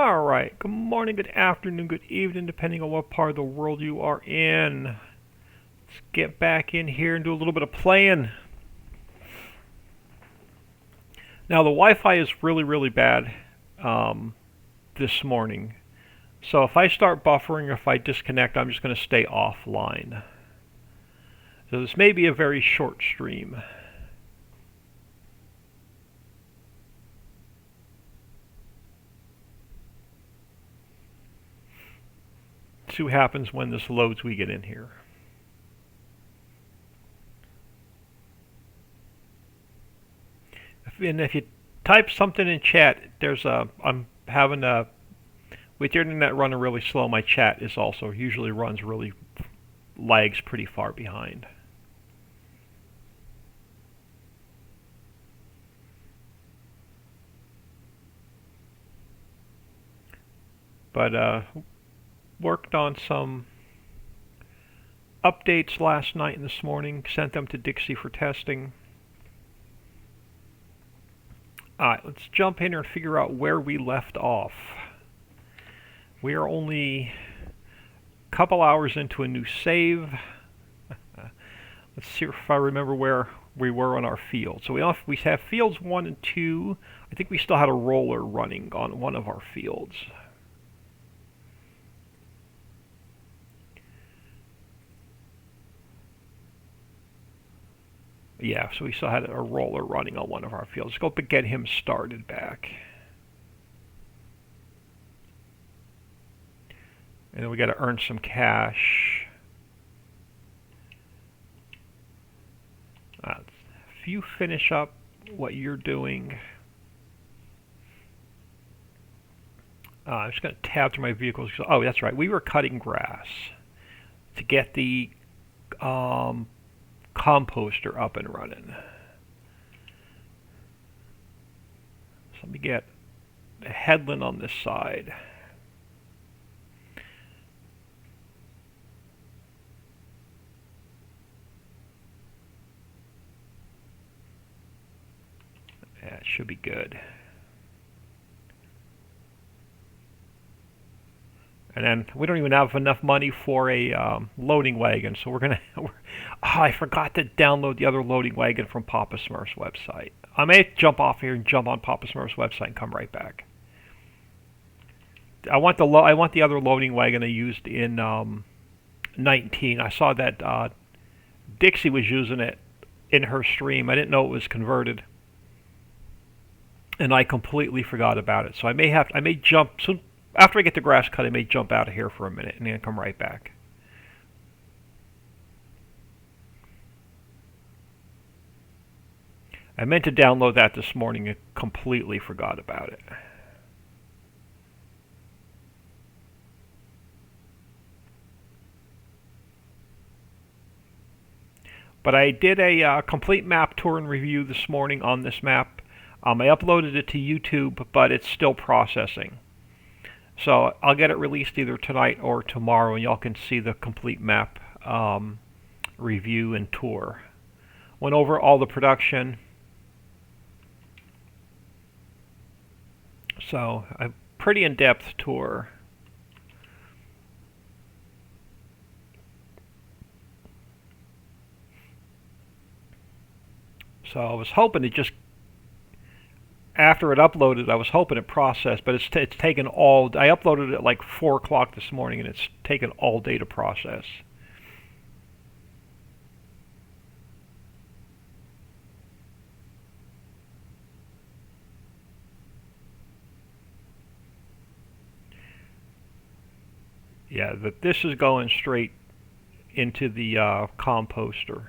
All right. Good morning, good afternoon, good evening, depending on what part of the world you are in. Let's get back in here and do a little bit of playing. Now, the Wi-Fi is really, really bad this morning. So if I start buffering or if I disconnect, I'm just going to stay offline. So this may be a very short stream. See what happens when this loads we get in here. And if you type something in chat, I'm having with your internet running really slow, my chat is also usually lags pretty far behind. But worked on some updates last night and this morning, sent them to Dixie for testing. Alright, let's jump in here and figure out where we left off. We are only a couple hours into a new save. Let's see if I remember where we were on our field. So we have fields 1 and 2. I think we still had a roller running on one of our fields. Yeah, so we still had a roller running on one of our fields. Let's go get him started back. And then we got to earn some cash. If you finish up what you're doing, I'm just going to tab through my vehicles. Oh, that's right. We were cutting grass to get the composter up and running. So let me get a headland on this side. Yeah, it should be good. And then we don't even have enough money for a loading wagon, so we're gonna. I forgot to download the other loading wagon from Papa Smurf's website. I may jump off here and jump on Papa Smurf's website and come right back. I want the other loading wagon I used in 19. I saw that Dixie was using it in her stream. I didn't know it was converted, and I completely forgot about it. So I may jump. So after I get the grass cut, I may jump out of here for a minute and then come right back. I meant to download that this morning and completely forgot about it. But I did a complete map tour and review this morning on this map. I uploaded it to YouTube, but it's still processing. So I'll get it released either tonight or tomorrow, and y'all can see the complete map review and tour. Went over all the production. So a pretty in-depth tour. So I was hoping to just, after it uploaded, I was hoping it processed, but it's taken all. I uploaded it at like 4 o'clock this morning, and it's taken all day to process. Yeah, this is going straight into the composter.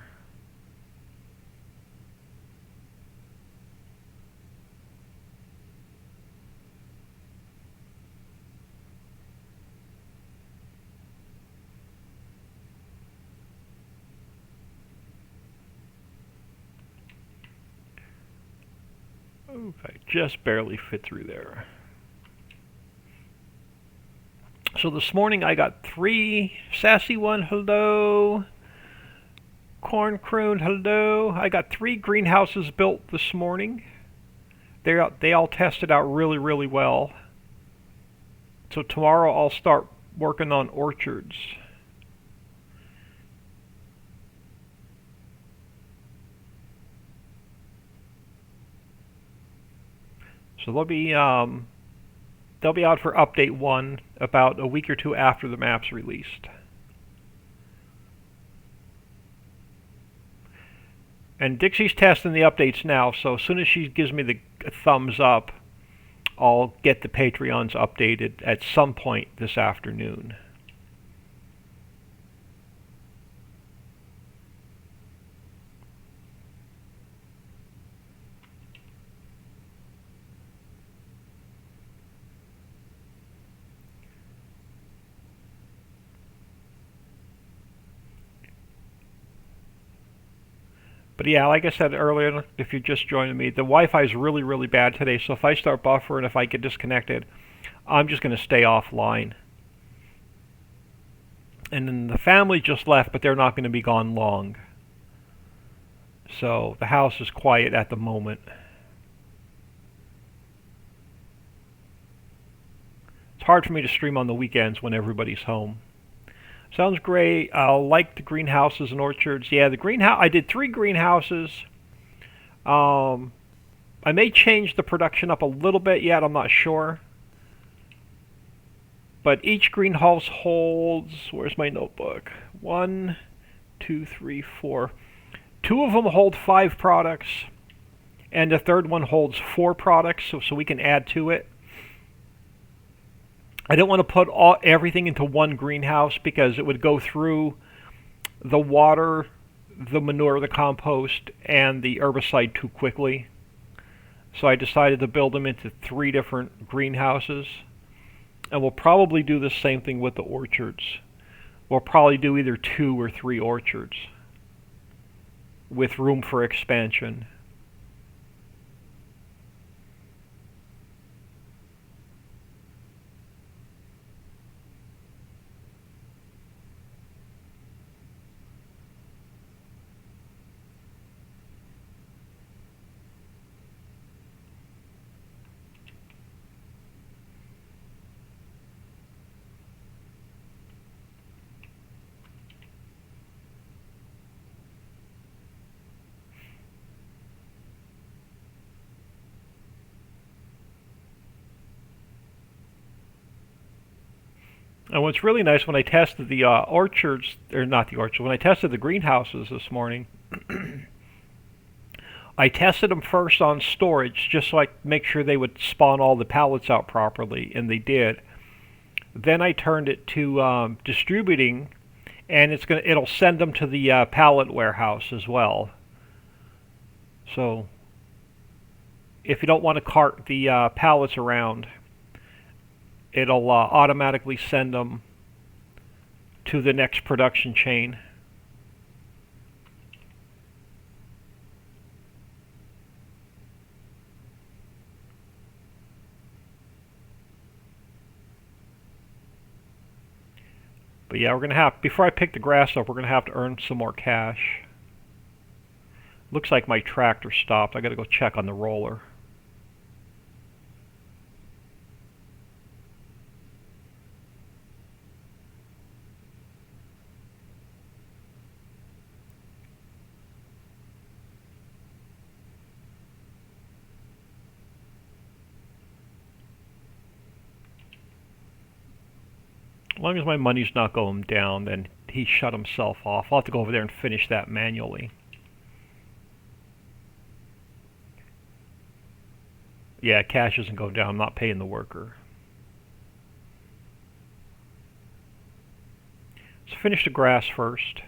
Okay, just barely fit through there. So this morning I got 3 Sassy1, hello. Corn Croon, hello. I got 3 greenhouses built this morning. They all tested out really, really well. So tomorrow I'll start working on orchards. So they'll be out for update 1 about a week or two after the map's released. And Dixie's testing the updates now, so as soon as she gives me the thumbs up, I'll get the Patreons updated at some point this afternoon. But yeah, like I said earlier, if you're just joining me, the Wi-Fi is really, really bad today. So if I start buffering, if I get disconnected, I'm just going to stay offline. And then the family just left, but they're not going to be gone long. So the house is quiet at the moment. It's hard for me to stream on the weekends when everybody's home. Sounds great. I like the greenhouses and orchards. Yeah, the greenhouse. I did 3 greenhouses. I may change the production up a little bit yet. I'm not sure. But each greenhouse holds. Where's my notebook? 1, 2, 3, 4. 2 of them hold 5 products, and the third one holds 4 products. So we can add to it. I don't want to put everything into one greenhouse because it would go through the water, the manure, the compost, and the herbicide too quickly. So I decided to build them into 3 different greenhouses. And we'll probably do the same thing with the orchards. We'll probably do either 2 or 3 orchards with room for expansion. And what's really nice, when I tested the orchards, or not the orchards, when I tested the greenhouses this morning, I tested them first on storage, just so I could make sure they would spawn all the pallets out properly, and they did. Then I turned it to distributing, and it'll send them to the Pallet Warehouse as well. So if you don't want to cart the pallets around, it'll automatically send them to the next production chain. But yeah, we're going to have, before I pick the grass up, we're going to have to earn some more cash. Looks like my tractor stopped. I got to go check on the roller. As long as my money's not going down, then he shut himself off. I'll have to go over there and finish that manually. Yeah, cash isn't going down. I'm not paying the worker. Let's finish the grass first.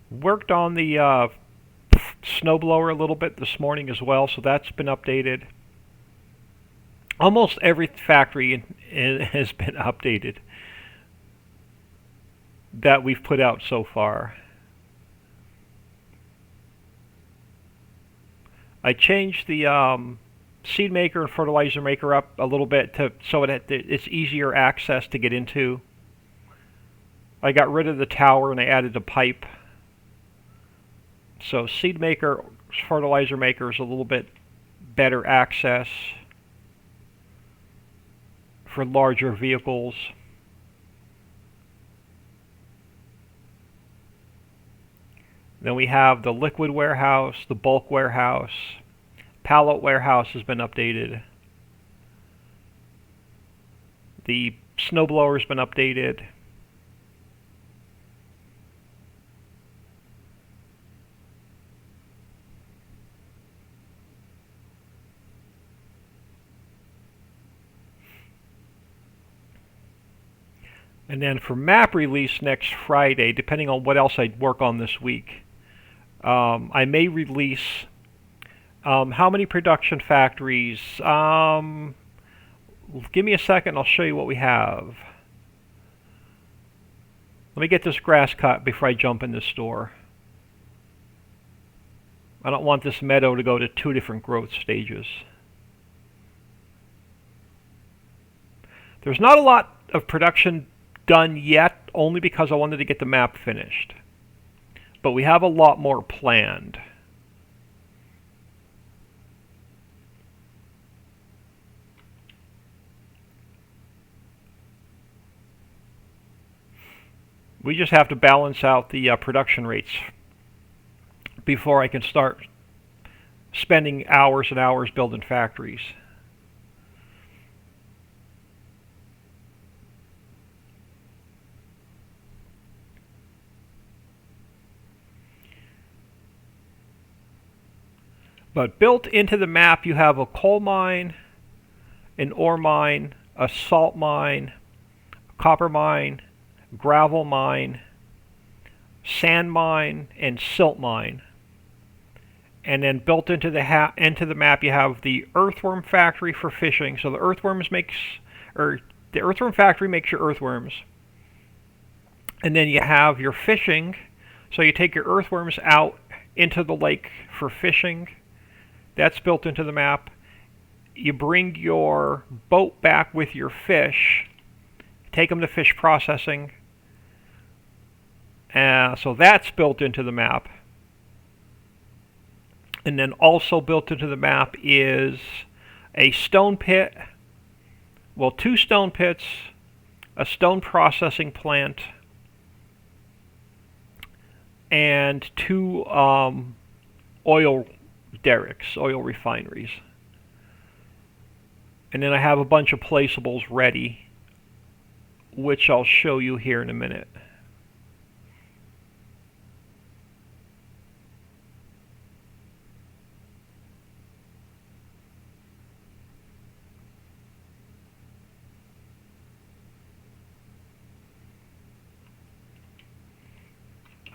Worked on the snowblower a little bit this morning as well, so that's been updated. Almost every factory has been updated that we've put out so far. I changed the seed maker and fertilizer maker up a little bit so it's easier access to get into. I got rid of the tower and I added a pipe. So seed maker, fertilizer maker is a little bit better access for larger vehicles. Then we have the liquid warehouse, the bulk warehouse. Pallet warehouse has been updated. The snowblower has been updated. And then for map release next Friday, depending on what else I work on this week, I may release how many production factories. Give me a second, I'll show you what we have. Let me get this grass cut before I jump in the store. I don't want this meadow to go to 2 different growth stages. There's not a lot of production done yet, only because I wanted to get the map finished. But we have a lot more planned. We just have to balance out the production rates before I can start spending hours and hours building factories. But built into the map, you have a coal mine, an ore mine, a salt mine, a copper mine, gravel mine, sand mine, and silt mine. And then built into the map, you have the earthworm factory for fishing. So the earthworm factory makes your earthworms. And then you have your fishing. So you take your earthworms out into the lake for fishing. That's built into the map. You bring your boat back with your fish, take them to fish processing. So that's built into the map. And then also built into the map is a stone pit, well, 2 stone pits, a stone processing plant, and 2 oil derricks, oil refineries. And then I have a bunch of placeables ready, which I'll show you here in a minute.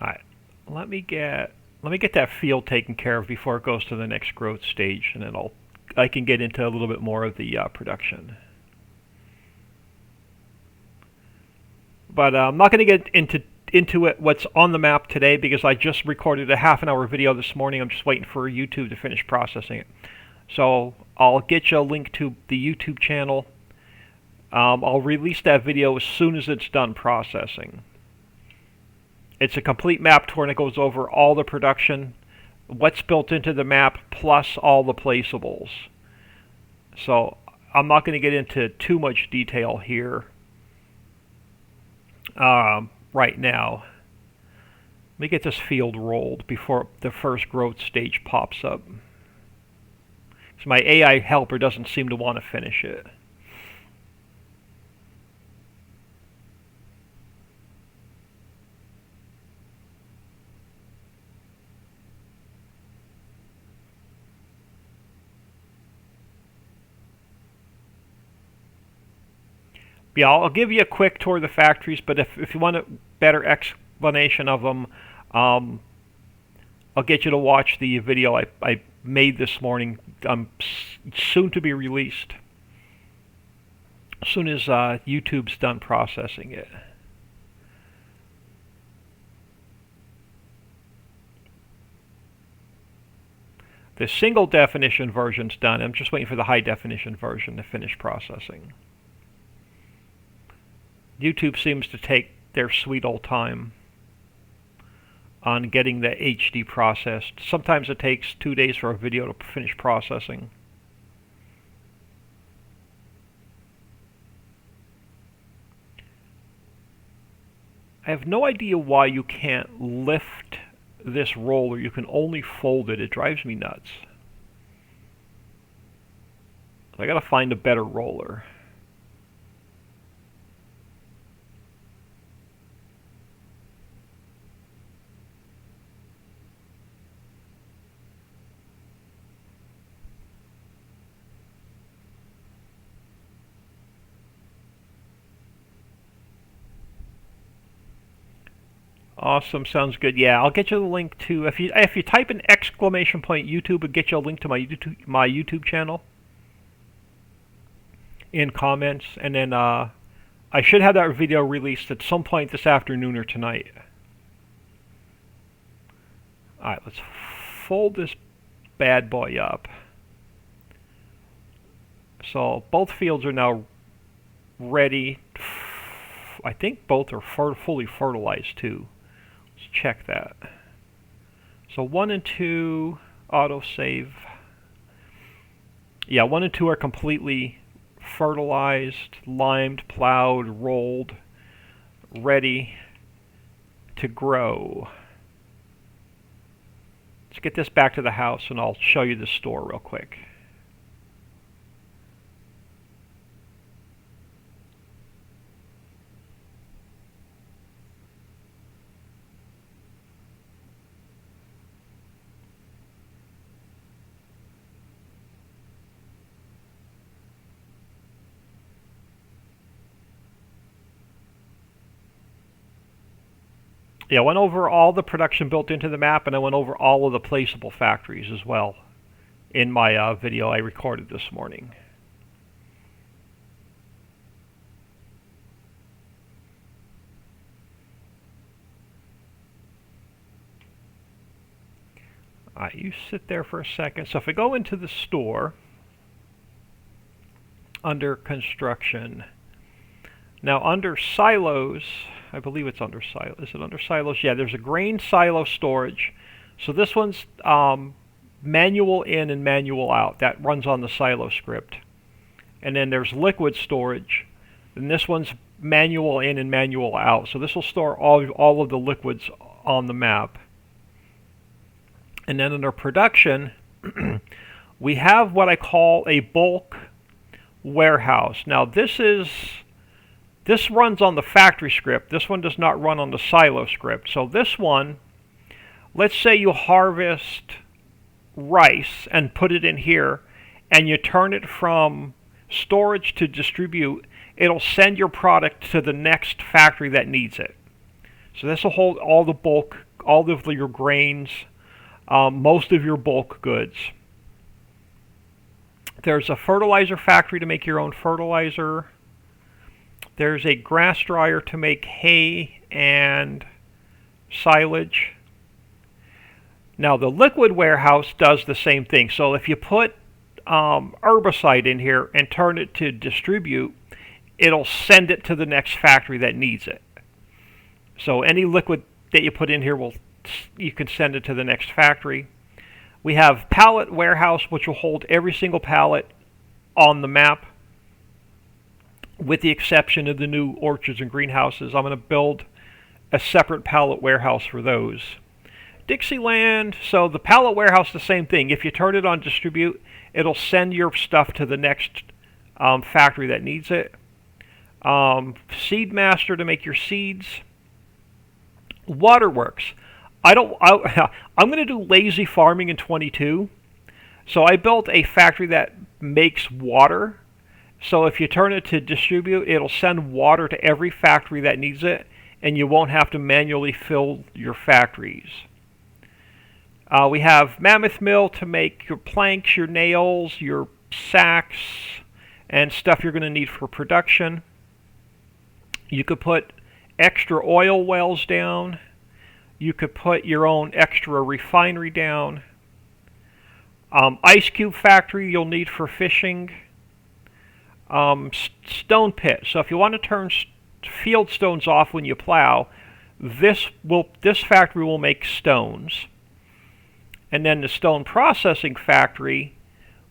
Alright, let me get that field taken care of before it goes to the next growth stage, and then I can get into a little bit more of the production. But I'm not going to get into what's on the map today because I just recorded a half-an-hour video this morning. I'm just waiting for YouTube to finish processing it. So I'll get you a link to the YouTube channel. I'll release that video as soon as it's done processing. It's a complete map tour, and it goes over all the production, what's built into the map, plus all the placeables. So I'm not going to get into too much detail here right now. Let me get this field rolled before the first growth stage pops up. So my AI helper doesn't seem to want to finish it. Yeah, I'll give you a quick tour of the factories, but if you want a better explanation of them, I'll get you to watch the video I made this morning, soon to be released, as soon as YouTube's done processing it. The single definition version's done. I'm just waiting for the high definition version to finish processing. YouTube seems to take their sweet old time on getting the HD processed. Sometimes it takes 2 days for a video to finish processing. I have no idea why you can't lift this roller. You can only fold it. It drives me nuts. I gotta find a better roller. Awesome, sounds good. Yeah, I'll get you the link to if you type in !YouTube, it'll get you a link to my YouTube channel in comments, and then I should have that video released at some point this afternoon or tonight. All right, let's fold this bad boy up. So both fields are now ready. I think both are fully fertilized too. Check that. So 1 and 2 autosave. Yeah, 1 and 2 are completely fertilized, limed, plowed, rolled, ready to grow. Let's get this back to the house and I'll show you the store real quick. Yeah, I went over all the production built into the map, and I went over all of the placeable factories as well in my video I recorded this morning. Alright, you sit there for a second. So if I go into the store, under construction, now under silos, I believe it's under silos. Is it under silos? Yeah, there's a grain silo storage. So this one's manual in and manual out. That runs on the silo script. And then there's liquid storage. And this one's manual in and manual out. So this will store all of the liquids on the map. And then under production, we have what I call a bulk warehouse. Now this runs on the factory script. This one does not run on the silo script. So this one, let's say you harvest rice and put it in here, and you turn it from storage to distribute, it'll send your product to the next factory that needs it. So this will hold all the bulk, all of your grains, most of your bulk goods. There's a fertilizer factory to make your own fertilizer. There's a grass dryer to make hay and silage. Now the liquid warehouse does the same thing. So if you put herbicide in here and turn it to distribute, it'll send it to the next factory that needs it. So any liquid that you put in here, you can send it to the next factory. We have Pallet Warehouse, which will hold every single pallet on the map, with the exception of the new orchards and greenhouses. I'm going to build a separate pallet warehouse for those. Dixieland, so the pallet warehouse, the same thing. If you turn it on distribute, it'll send your stuff to the next factory that needs it. Seedmaster to make your seeds. Waterworks. I'm going to do lazy farming in 22. So I built a factory that makes water. So if you turn it to distribute, it'll send water to every factory that needs it, and you won't have to manually fill your factories. We have Mammoth Mill to make your planks, your nails, your sacks, and stuff you're going to need for production. You could put extra oil wells down. You could put your own extra refinery down. Ice cube factory you'll need for fishing. Stone pit. So if you want to turn field stones off when you plow, this factory will make stones. And then the stone processing factory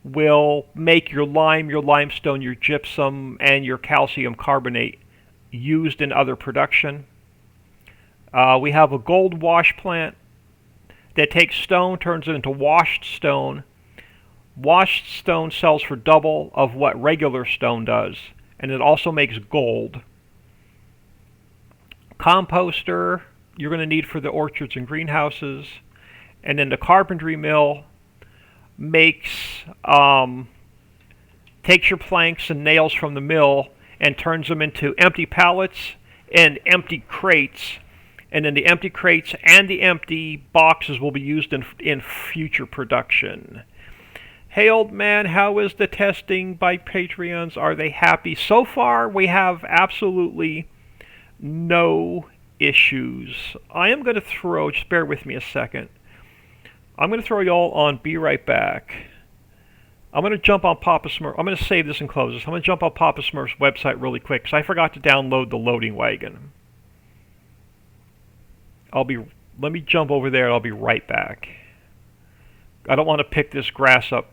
will make your lime, your limestone, your gypsum, and your calcium carbonate used in other production. We have a gold wash plant that takes stone, turns it into washed stone. Washed stone sells for double of what regular stone does, and it also makes gold. Composter you're going to need for the orchards and greenhouses. And then the carpentry mill makes takes your planks and nails from the mill and turns them into empty pallets and empty crates. And then the empty crates and the empty boxes will be used in future production. Hey, old man, how is the testing by Patreons? Are they happy? So far, we have absolutely no issues. I am going to throw, just bear with me a second. I'm going to throw y'all on Be Right Back. I'm going to jump on Papa Smurf. I'm going to save this and close this. I'm going to jump on Papa Smurf's website really quick because I forgot to download the loading wagon. Let me jump over there and I'll be right back. I don't want to pick this grass up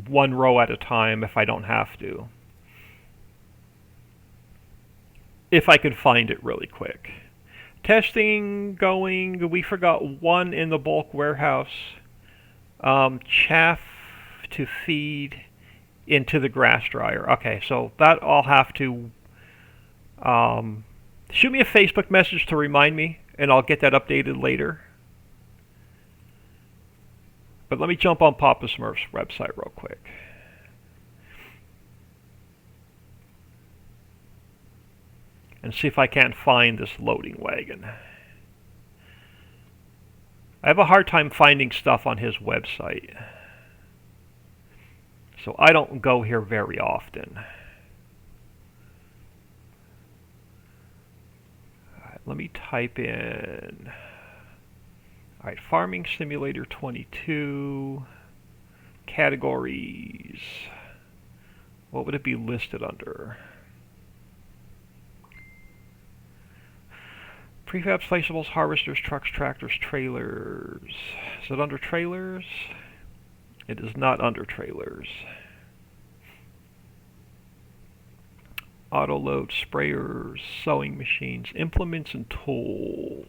one row at a time if I don't have to. If I could find it really quick. Testing going. We forgot one in the bulk warehouse. Chaff to feed into the grass dryer. Okay, so that I'll have to shoot me a Facebook message to remind me, and I'll get that updated later. But let me jump on Papa Smurf's website real quick. And see if I can't find this loading wagon. I have a hard time finding stuff on his website. So I don't go here very often. Alright, let me type in... Alright, Farming Simulator 22. Categories. What would it be listed under? Prefabs, placeables, harvesters, trucks, tractors, trailers. Is it under trailers? It is not under trailers. Auto load, sprayers, sewing machines, implements and tools.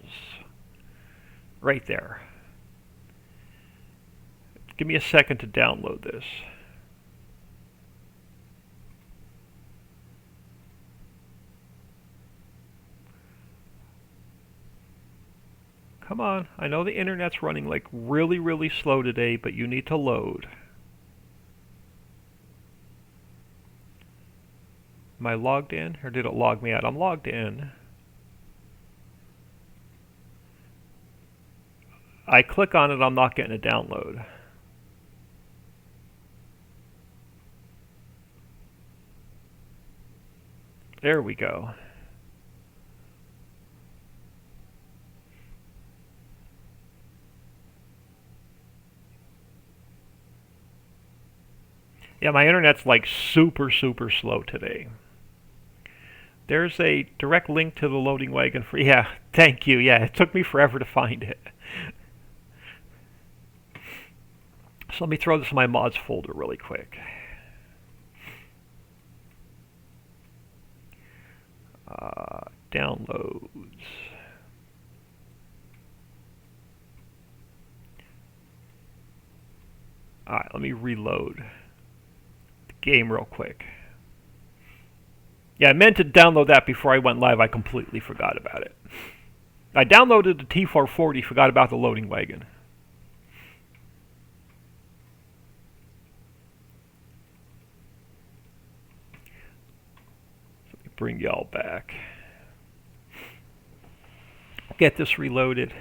Right there. Give me a second to download this. Come on, I know the internet's running like really, really slow today, but you need to load. Am I logged in, or did it log me out? I'm logged in. I click on it, I'm not getting a download. There we go. Yeah, my internet's like super, super slow today. There's a direct link to the loading wagon for... Yeah, thank you. Yeah, it took me forever to find it. So let me throw this in my mods folder really quick. Downloads. Alright, let me reload game real quick. Yeah, I meant to download that before I went live. I completely forgot about it. I downloaded the T440, forgot about the loading wagon. Let me bring y'all back. Get this reloaded.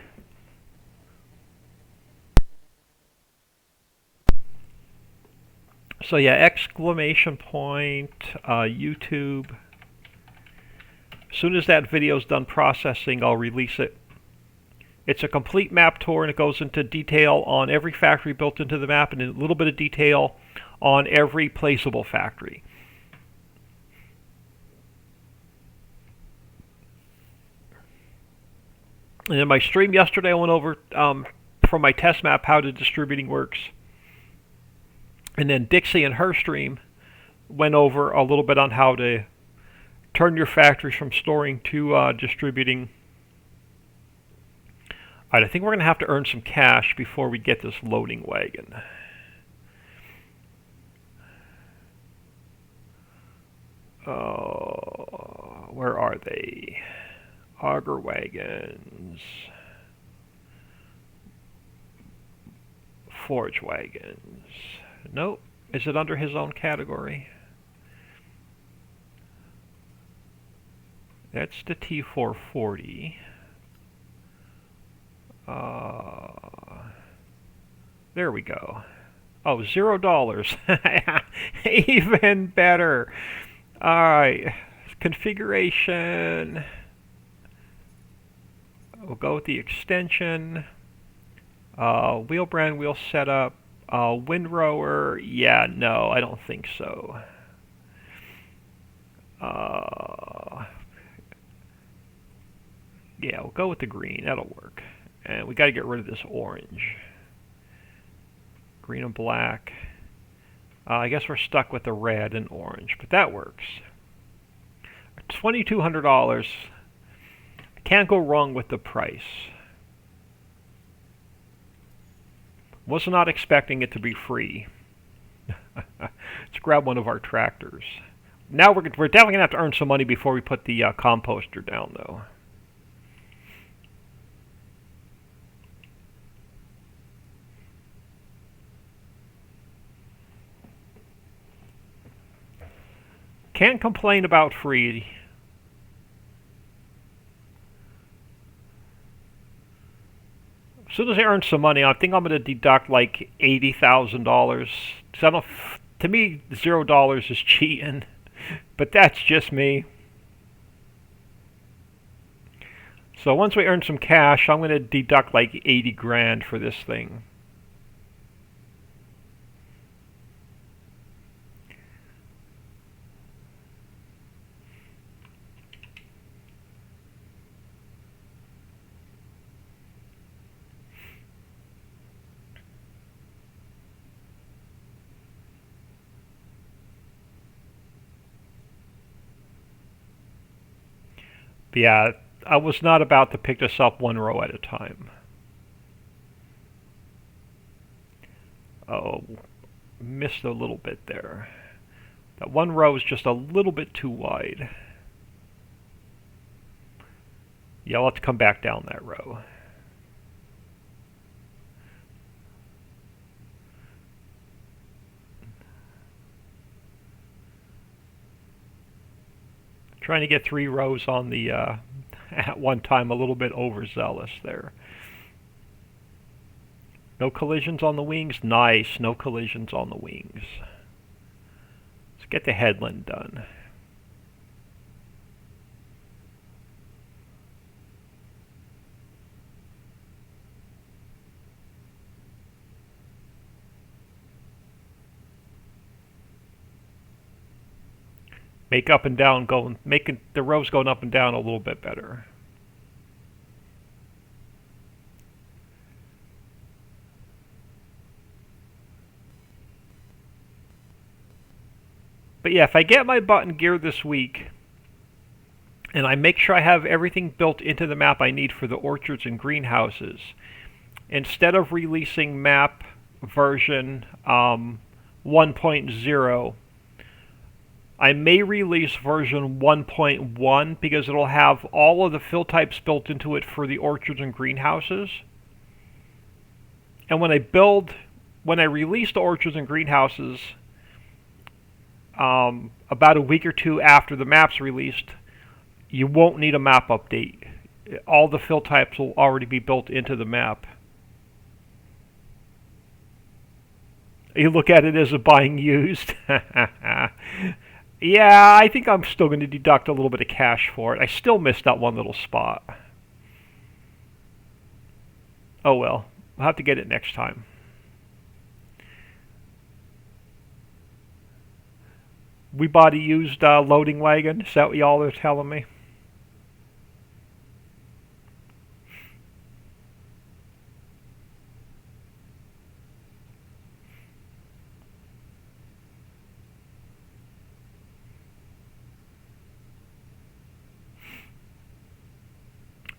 So yeah, exclamation point, YouTube. As soon as that video's done processing, I'll release it. It's a complete map tour, and it goes into detail on every factory built into the map and a little bit of detail on every placeable factory. And in my stream yesterday, I went over from my test map how the distributing works. And then Dixie in her stream went over a little bit on how to turn your factories from storing to distributing. Alright, I think we're going to have to earn some cash before we get this loading wagon. Where are they? Auger wagons. Forge wagons. Nope. Is it under his own category? That's the T440. There we go. Oh, $0. Even better. Alright. Configuration. We'll go with the extension. Wheel brand, wheel setup. Windrower. Yeah, no, I don't think so. Yeah, we'll go with the green. That'll work. And we got to get rid of this orange. Green and black. I guess we're stuck with the red and orange, but that works. $2,200. I can't go wrong with the price. Was not expecting it to be free. Let's grab one of our tractors. Now we're definitely going to have to earn some money before we put the composter down, though. Can't complain about free. As soon as I earn some money, I think I'm going to deduct like $80,000. To me, $0 is cheating, but that's just me. So once we earn some cash, I'm going to deduct like 80 grand for this thing. But yeah, I was not about to pick this up one row at a time. Oh, missed a little bit there. That one row is just a little bit too wide. Yeah, let's come back down that row. Trying to get 3 rows on the at one time, a little bit overzealous there. No collisions on the wings. Nice, no collisions on the wings. Let's get the headland done. Make up and down making the rows going up and down a little bit better. But yeah, if I get my button gear this week, and I make sure I have everything built into the map I need for the orchards and greenhouses, instead of releasing map version 1.0, I may release version 1.1 because it'll have all of the fill types built into it for the orchards and greenhouses. And when I release the orchards and greenhouses, about a week or two after the map's released, you won't need a map update. All the fill types will already be built into the map. You look at it as a buying used. Yeah, I think I'm still going to deduct a little bit of cash for it. I still missed that one little spot. Oh well, we'll have to get it next time. We bought a used loading wagon. Is that what y'all are telling me?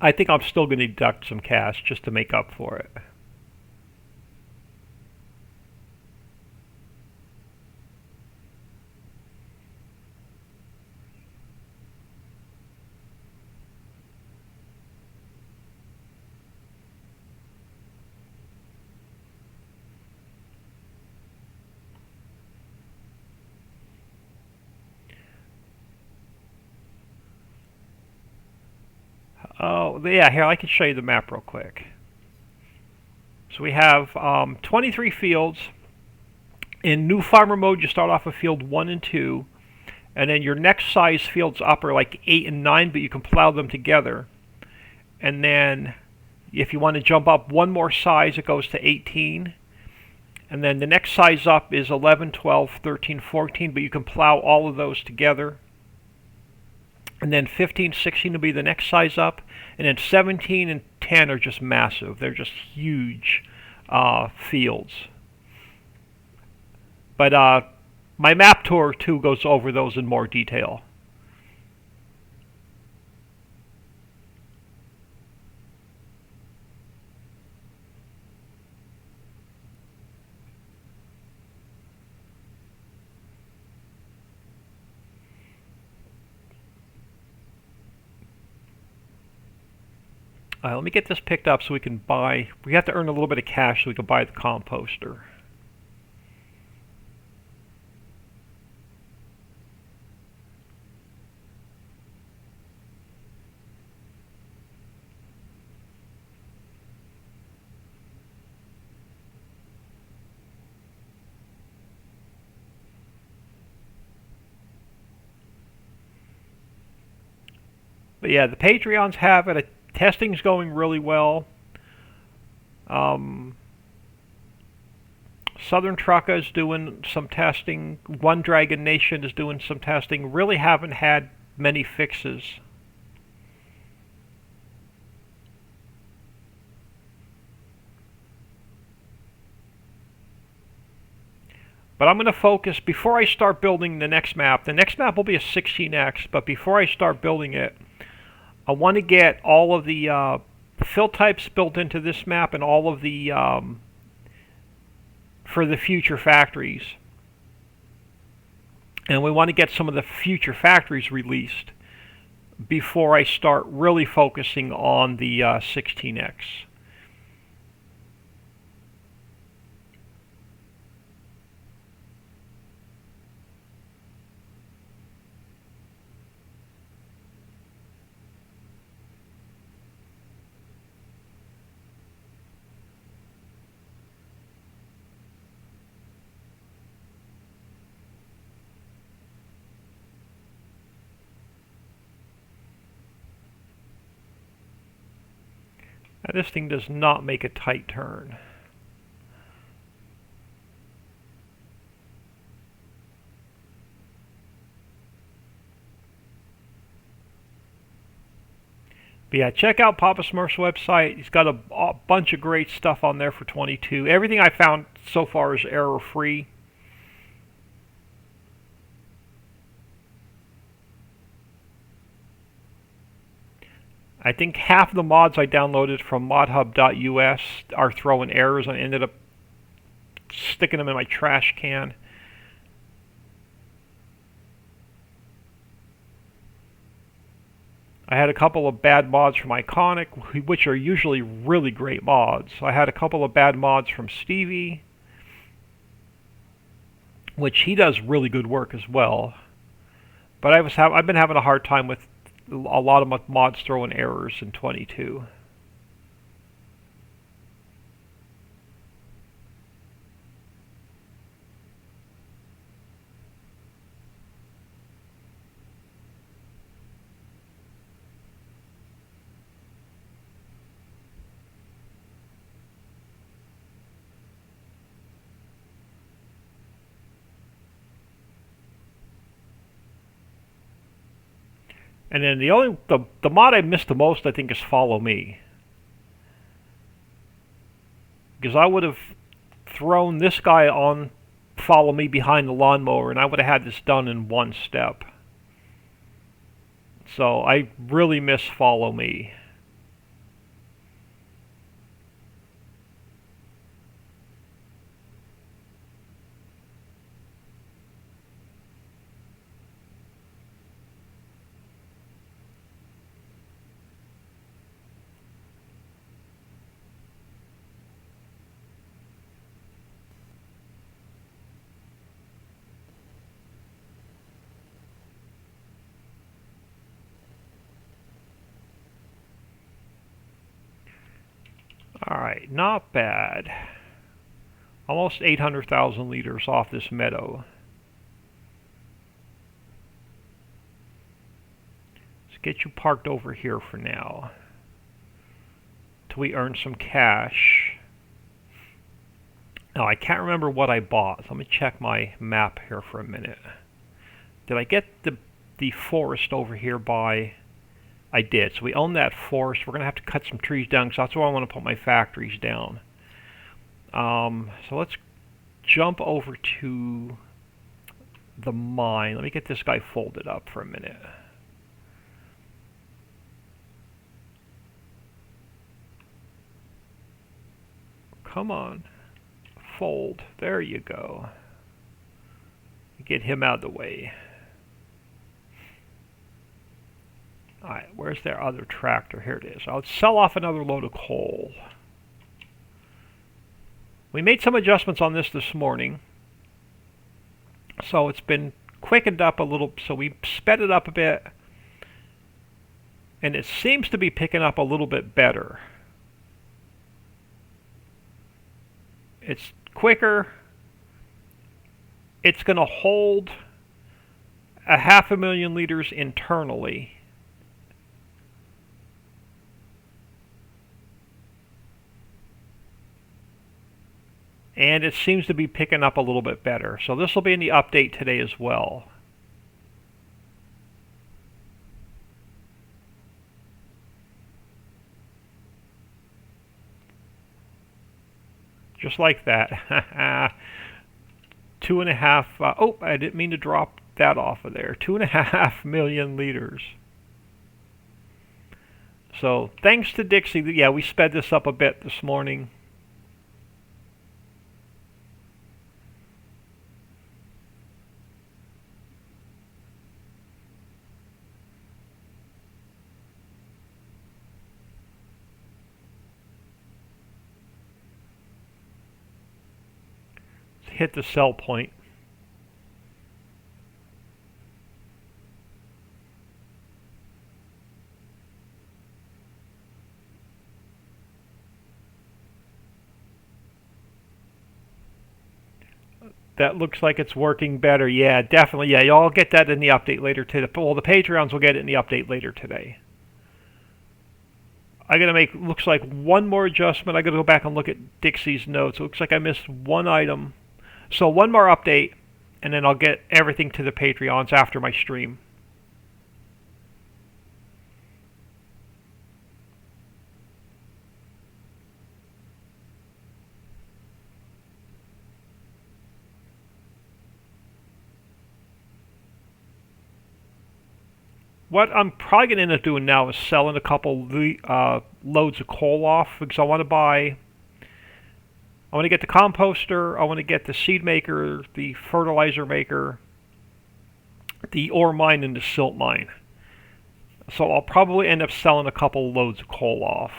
I think I'm still going to deduct some cash just to make up for it. Oh, yeah, here, I can show you the map real quick. So we have 23 fields. In new farmer mode, you start off with field 1 and 2, and then your next size fields up are like 8 and 9, but you can plow them together. And then if you want to jump up one more size, it goes to 18. And then the next size up is 11, 12, 13, 14, but you can plow all of those together. And then 15, 16 will be the next size up. And then 17 and 10 are just massive. They're just huge fields. But my map tour, too, goes over those in more detail. Let me get this picked up so we can buy. We have to earn a little bit of cash so we can buy the composter. But yeah, the Patreons have it. Testing's going really well. Southern Trucka is doing some testing. One Dragon Nation is doing some testing. Really haven't had many fixes. But I'm going to focus, before I start building the next map will be a 16x, but before I start building it, I want to get all of the fill types built into this map and all of the, for the future factories. And we want to get some of the future factories released before I start really focusing on the 16x. Now, this thing does not make a tight turn. But yeah, check out Papa Smurf's website. He's got a bunch of great stuff on there for 22. Everything I found so far is error-free. I think half of the mods I downloaded from modhub.us are throwing errors, and I ended up sticking them in my trash can. I had a couple of bad mods from Iconic, which are usually really great mods. I had a couple of bad mods from Stevie, which he does really good work as well. But I've been having a hard time with a lot of mods throwing errors in 22. And then the mod I missed the most, I think, is Follow Me. Because I would have thrown this guy on Follow Me behind the lawnmower, and I would have had this done in one step. So I really miss Follow Me. Alright, not bad. Almost 800,000 liters off this meadow. Let's get you parked over here for now, till we earn some cash. Now, I can't remember what I bought, so let me check my map here for a minute. Did I get the forest over here by... I did. So we own that forest. We're going to have to cut some trees down because that's where I want to put my factories down. So let's jump over to the mine. Let me get this guy folded up for a minute. Come on. Fold. There you go. Get him out of the way. Alright, where's their other tractor? Here it is. I'll sell off another load of coal. We made some adjustments on this morning. So it's been quickened up a little, so we sped it up a bit. And it seems to be picking up a little bit better. It's quicker. It's going to hold 500,000 liters internally. And it seems to be picking up a little bit better. So this will be in the update today as well. Just like that. 2.5... oh, I didn't mean to drop that off of there. 2.5 million liters. So thanks to Dixie. Yeah, we sped this up a bit this morning. Hit the sell point. That looks like it's working better. Yeah, definitely. Yeah, y'all get that in the update later today. Well, the Patreons will get it in the update later today. I gotta make, looks like one more adjustment. I gotta go back and look at Dixie's notes. It looks like I missed one item. So one more update, and then I'll get everything to the Patreons after my stream. What I'm probably going to end up doing now is selling a couple loads of coal off, because I want to get the composter, I want to get the seed maker, the fertilizer maker, the ore mine, and the silt mine. So I'll probably end up selling a couple loads of coal off.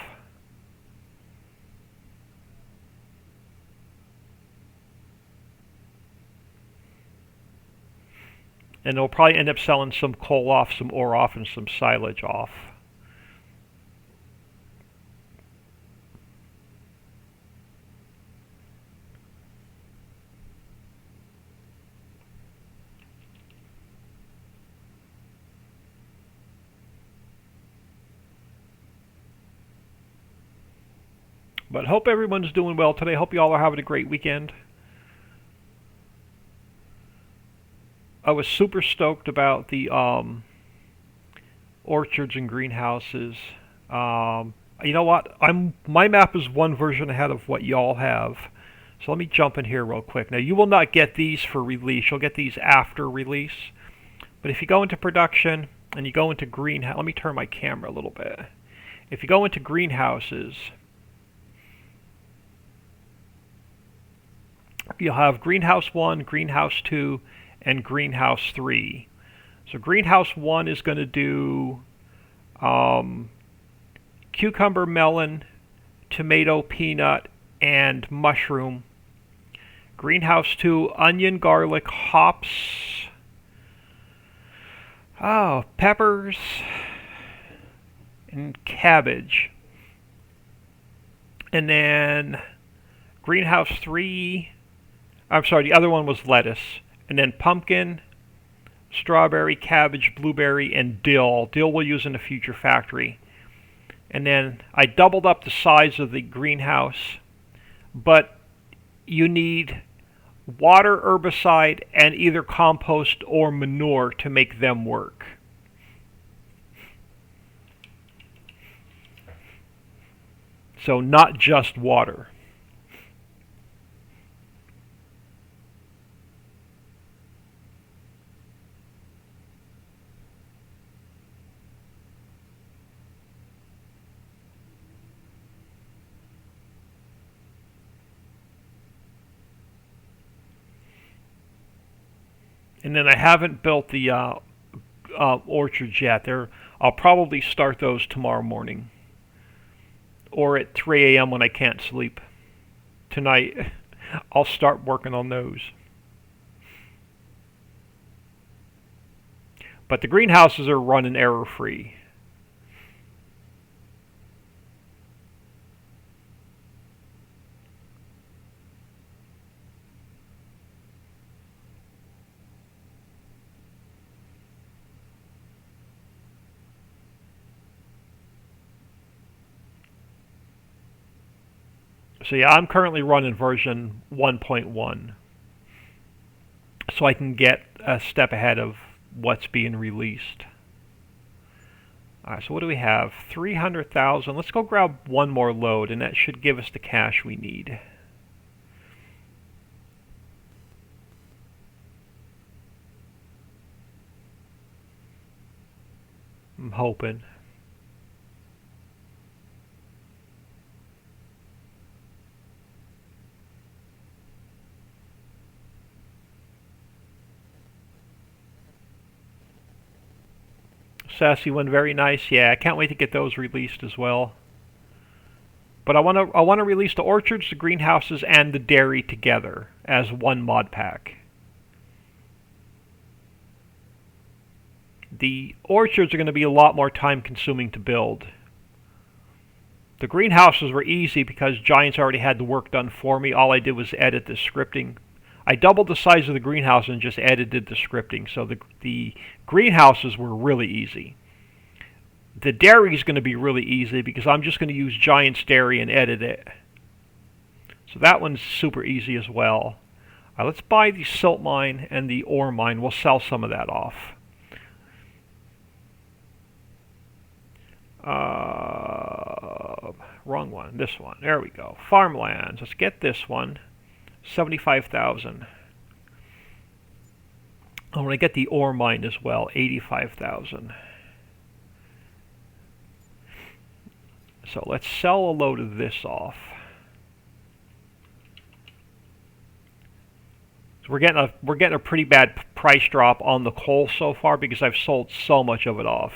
And they'll probably end up selling some coal off, some ore off, and some silage off. But hope everyone's doing well today. Hope you all are having a great weekend. I was super stoked about the orchards and greenhouses. You know what? My map is one version ahead of what y'all have. So let me jump in here real quick. Now you will not get these for release. You'll get these after release. But if you go into production and you go into greenhouse, let me turn my camera a little bit. If you go into greenhouses, you'll have greenhouse 1, greenhouse 2, and greenhouse 3. So greenhouse 1 is going to do cucumber, melon, tomato, peanut, and mushroom. Greenhouse 2, onion, garlic, hops, peppers, and cabbage. And then greenhouse 3, I'm sorry, the other one was lettuce. And then pumpkin, strawberry, cabbage, blueberry, and dill. Dill we'll use in a future factory. And then I doubled up the size of the greenhouse, but you need water, herbicide, and either compost or manure to make them work. So not just water. And then I haven't built the orchards yet. I'll probably start those tomorrow morning. Or at 3 a.m. when I can't sleep. Tonight, I'll start working on those. But the greenhouses are running error-free. So yeah, I'm currently running version 1.1, so I can get a step ahead of what's being released. Alright, so what do we have? 300,000. Let's go grab one more load, and that should give us the cash we need. I'm hoping. Sassy one, very nice. Yeah, I can't wait to get those released as well. But I want to release the orchards, the greenhouses, and the dairy together as one mod pack. The orchards are going to be a lot more time consuming to build. The greenhouses were easy because Giants already had the work done for me. All I did was edit the scripting. I doubled the size of the greenhouse and just edited the scripting. So the greenhouses were really easy. The dairy is going to be really easy because I'm just going to use Giant's dairy and edit it. So that one's super easy as well. Let's buy the silt mine and the ore mine. We'll sell some of that off. Wrong one. This one. There we go. Farmlands. Let's get this one. 75,000. I want to get the ore mine as well. 85,000. So let's sell a load of this off. So we're getting a pretty bad price drop on the coal so far because I've sold so much of it off.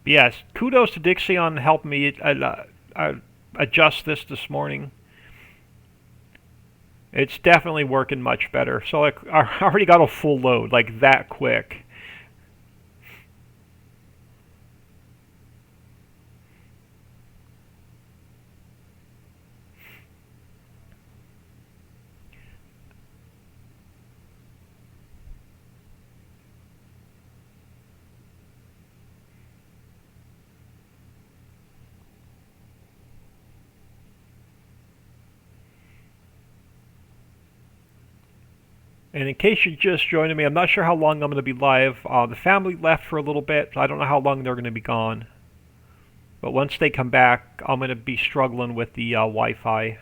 Yes, kudos to Dixie on helping me adjust this morning. It's definitely working much better. So like, I already got a full load, like that quick. And in case you're just joining me, I'm not sure how long I'm going to be live. The family left for a little bit, so I don't know how long they're going to be gone. But once they come back, I'm going to be struggling with the Wi-Fi.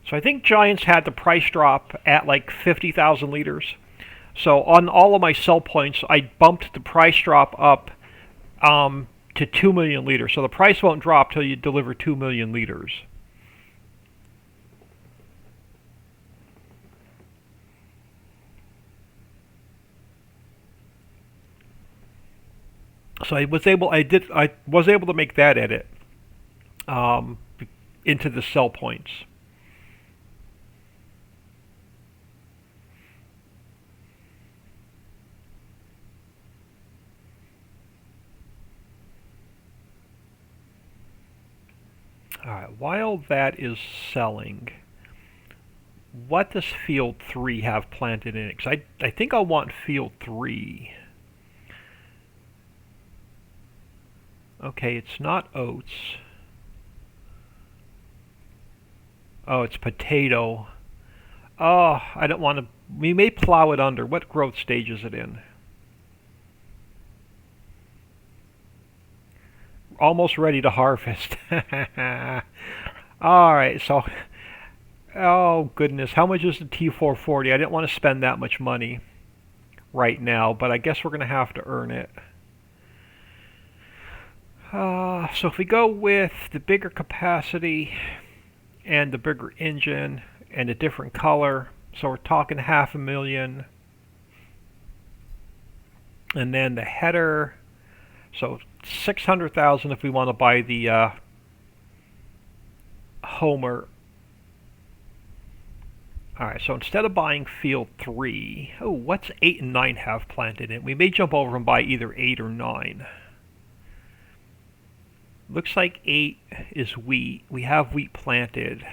So I think Giants had the price drop at like 50,000 liters. So on all of my sell points, I bumped the price drop up to 2 million liters. So the price won't drop till you deliver 2 million liters. So I was able to make that edit um, into the sell points. Alright, while that is selling, what does field 3 have planted in it? Because I think I want field 3. Okay, it's not oats. Oh, it's potato. Oh, I don't want to... We may plow it under. What growth stage is it in? Almost ready to harvest. Alright, so... Oh, goodness. How much is the T440? I didn't want to spend that much money right now, but I guess we're going to have to earn it. So if we go with the bigger capacity and the bigger engine and a different color, so we're talking 500,000. And then the header, so 600,000 if we want to buy the Homer. Alright, so instead of buying field 3, oh, what's 8 and 9 have planted in? We may jump over and buy either 8 or 9. Looks like 8 is wheat. We have wheat planted.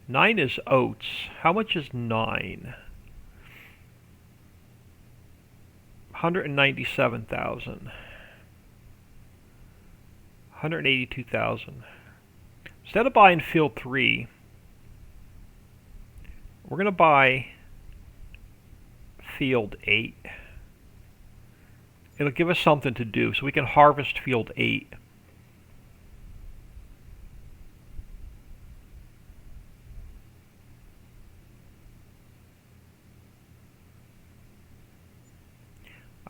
9 is oats. How much is 9? 197,000. 182,000. Instead of buying field 3, we're going to buy field 8. It'll give us something to do, so we can harvest field 8.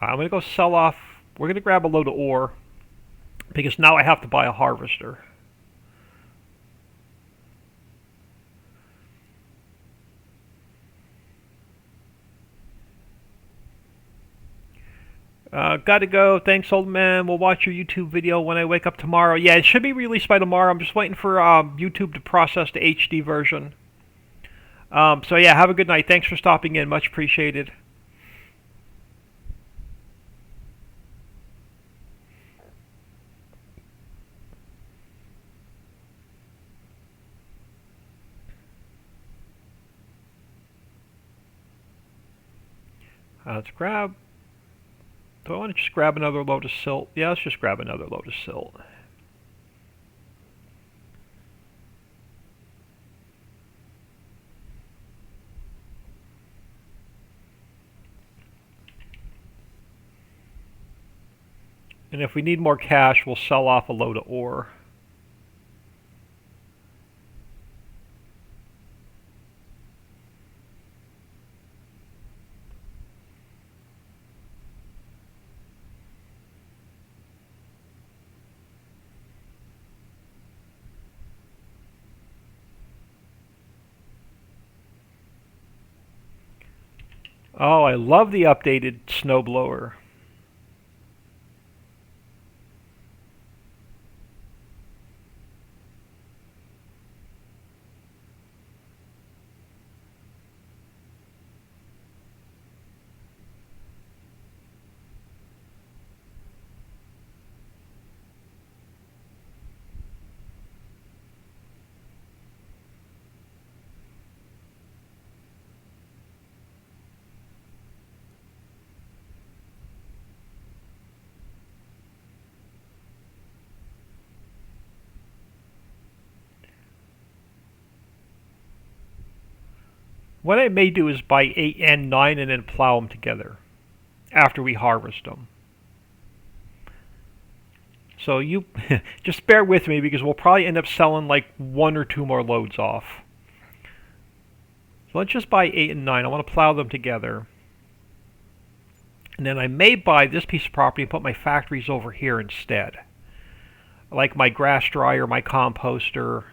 I'm going to go sell off. We're going to grab a load of ore because now I have to buy a harvester. Gotta go. Thanks, old man. We'll watch your YouTube video when I wake up tomorrow. Yeah, it should be released by tomorrow. I'm just waiting for YouTube to process the HD version. So yeah, have a good night. Thanks for stopping in. Much appreciated. Let's grab... Do I want to just grab another load of silt? Yeah, let's just grab another load of silt. And if we need more cash, we'll sell off a load of ore. Oh, I love the updated snowblower. What I may do is buy 8 and 9 and then plow them together after we harvest them. So you just bear with me because we'll probably end up selling like 1 or 2 more loads off. So let's just buy 8 and 9. I want to plow them together. And then I may buy this piece of property and put my factories over here instead. Like my grass dryer, my composter.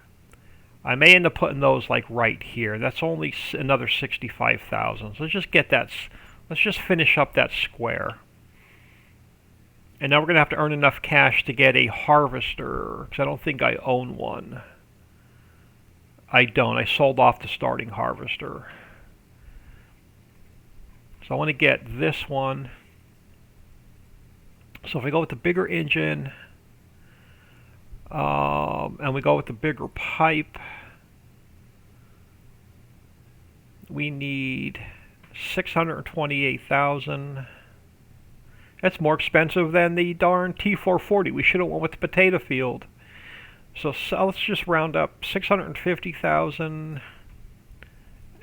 I may end up putting those like right here. That's only another 65,000. So let's just get that. Let's just finish up that square. And now we're going to have to earn enough cash to get a harvester, because I don't think I own one. I don't. I sold off the starting harvester. So I want to get this one. So if I go with the bigger engine, and we go with the bigger pipe, we need 628,000. That's more expensive than the darn T440. We should have went with the potato field. So let's just round up 650,000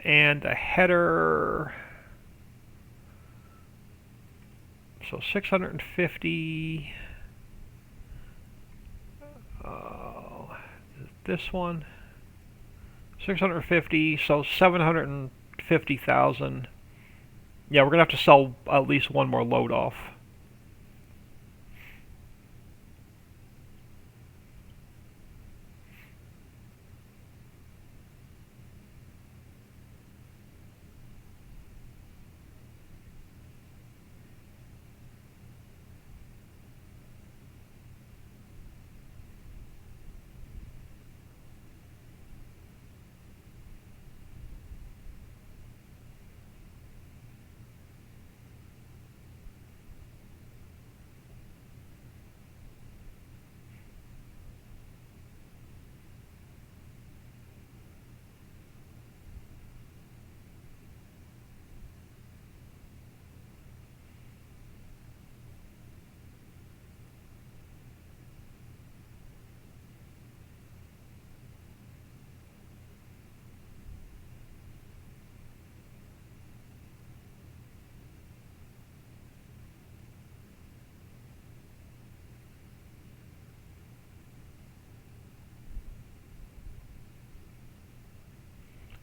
and a header. So 650. This one 650. So 750,000. Yeah, we're gonna have to sell at least 1 more load off.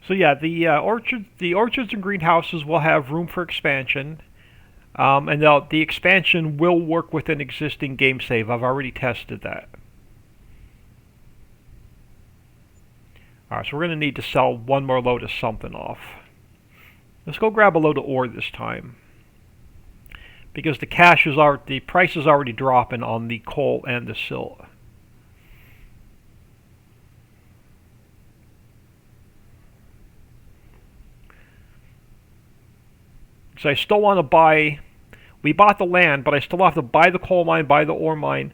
So yeah, the orchards and greenhouses will have room for expansion, and the expansion will work with an existing game save. I've already tested that. All right, so we're going to need to sell 1 more load of something off. Let's go grab a load of ore this time, because the price is already dropping on the coal and the silt. So I still want to buy, we bought the land, but I still have to buy the coal mine, buy the ore mine,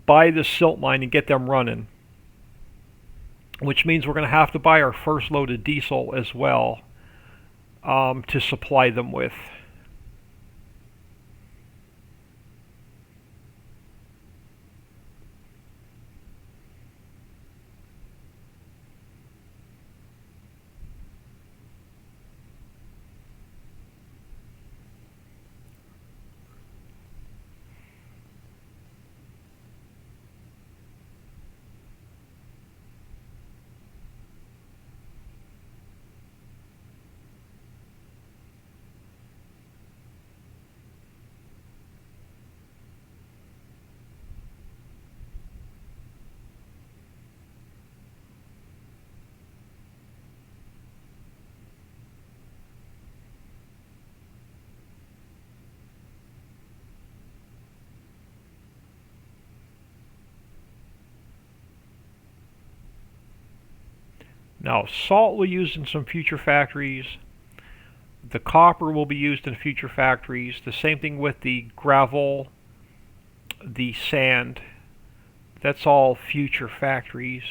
buy the silt mine, and get them running. Which means we're going to have to buy our first load of diesel as well to supply them with. Now, salt we'll use in some future factories. The copper will be used in future factories. The same thing with the gravel, the sand. That's all future factories.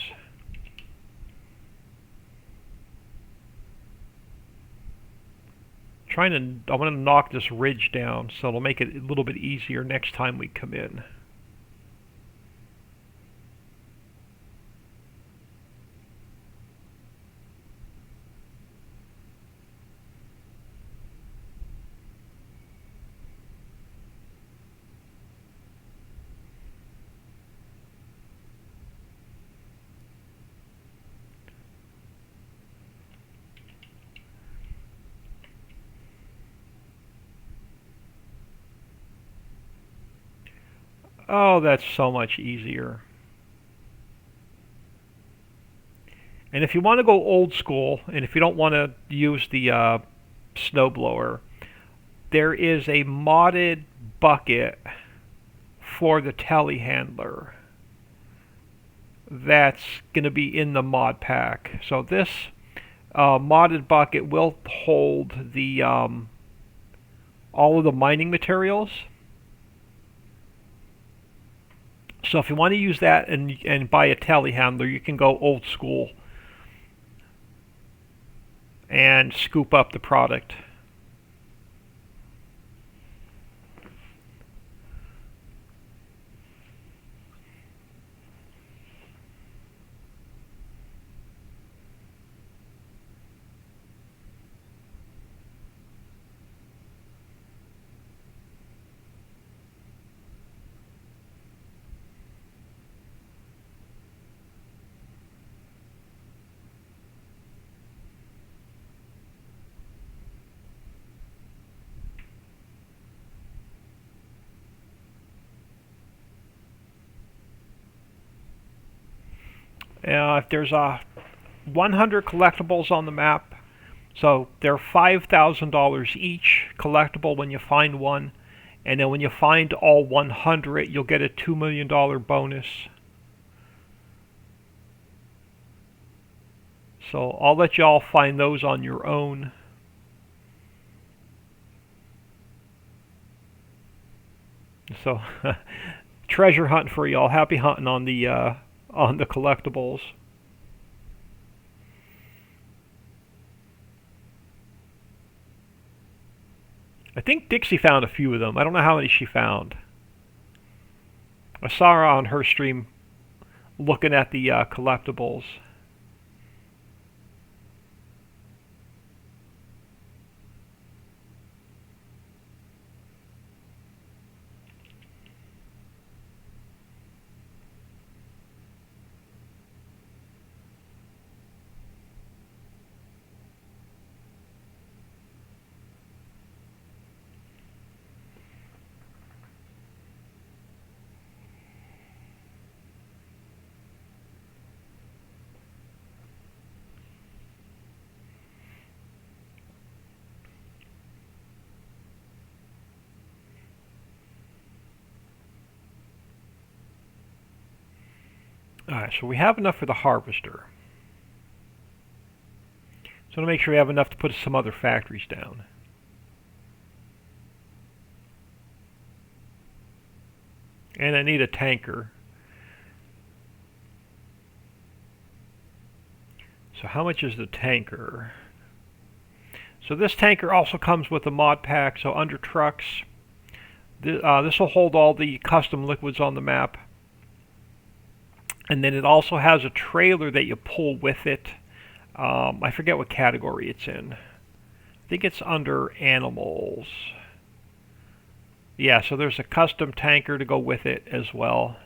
I want to knock this ridge down so it'll make it a little bit easier next time we come in. Oh, that's so much easier. And if you want to go old school, and if you don't want to use the snowblower, there is a modded bucket for the telehandler that's going to be in the mod pack. So this modded bucket will hold the all of the mining materials. So if you want to use that and buy a telehandler, you can go old school and scoop up the product. If there's 100 collectibles on the map, so they're $5,000 each collectible when you find one, and then when you find all 100, you'll get a $2 million bonus. So I'll let y'all find those on your own. So treasure hunt for y'all. Happy hunting on the collectibles. I think Dixie found a few of them. I don't know how many she found. I saw her on her stream looking at the collectibles. Alright, so we have enough for the harvester. So to make sure we have enough to put some other factories down. And I need a tanker. So how much is the tanker? So this tanker also comes with a mod pack, so under trucks. This will hold all the custom liquids on the map. And then it also has a trailer that you pull with it. I forget what category it's in. I think it's under animals. Yeah, so there's a custom tanker to go with it as well.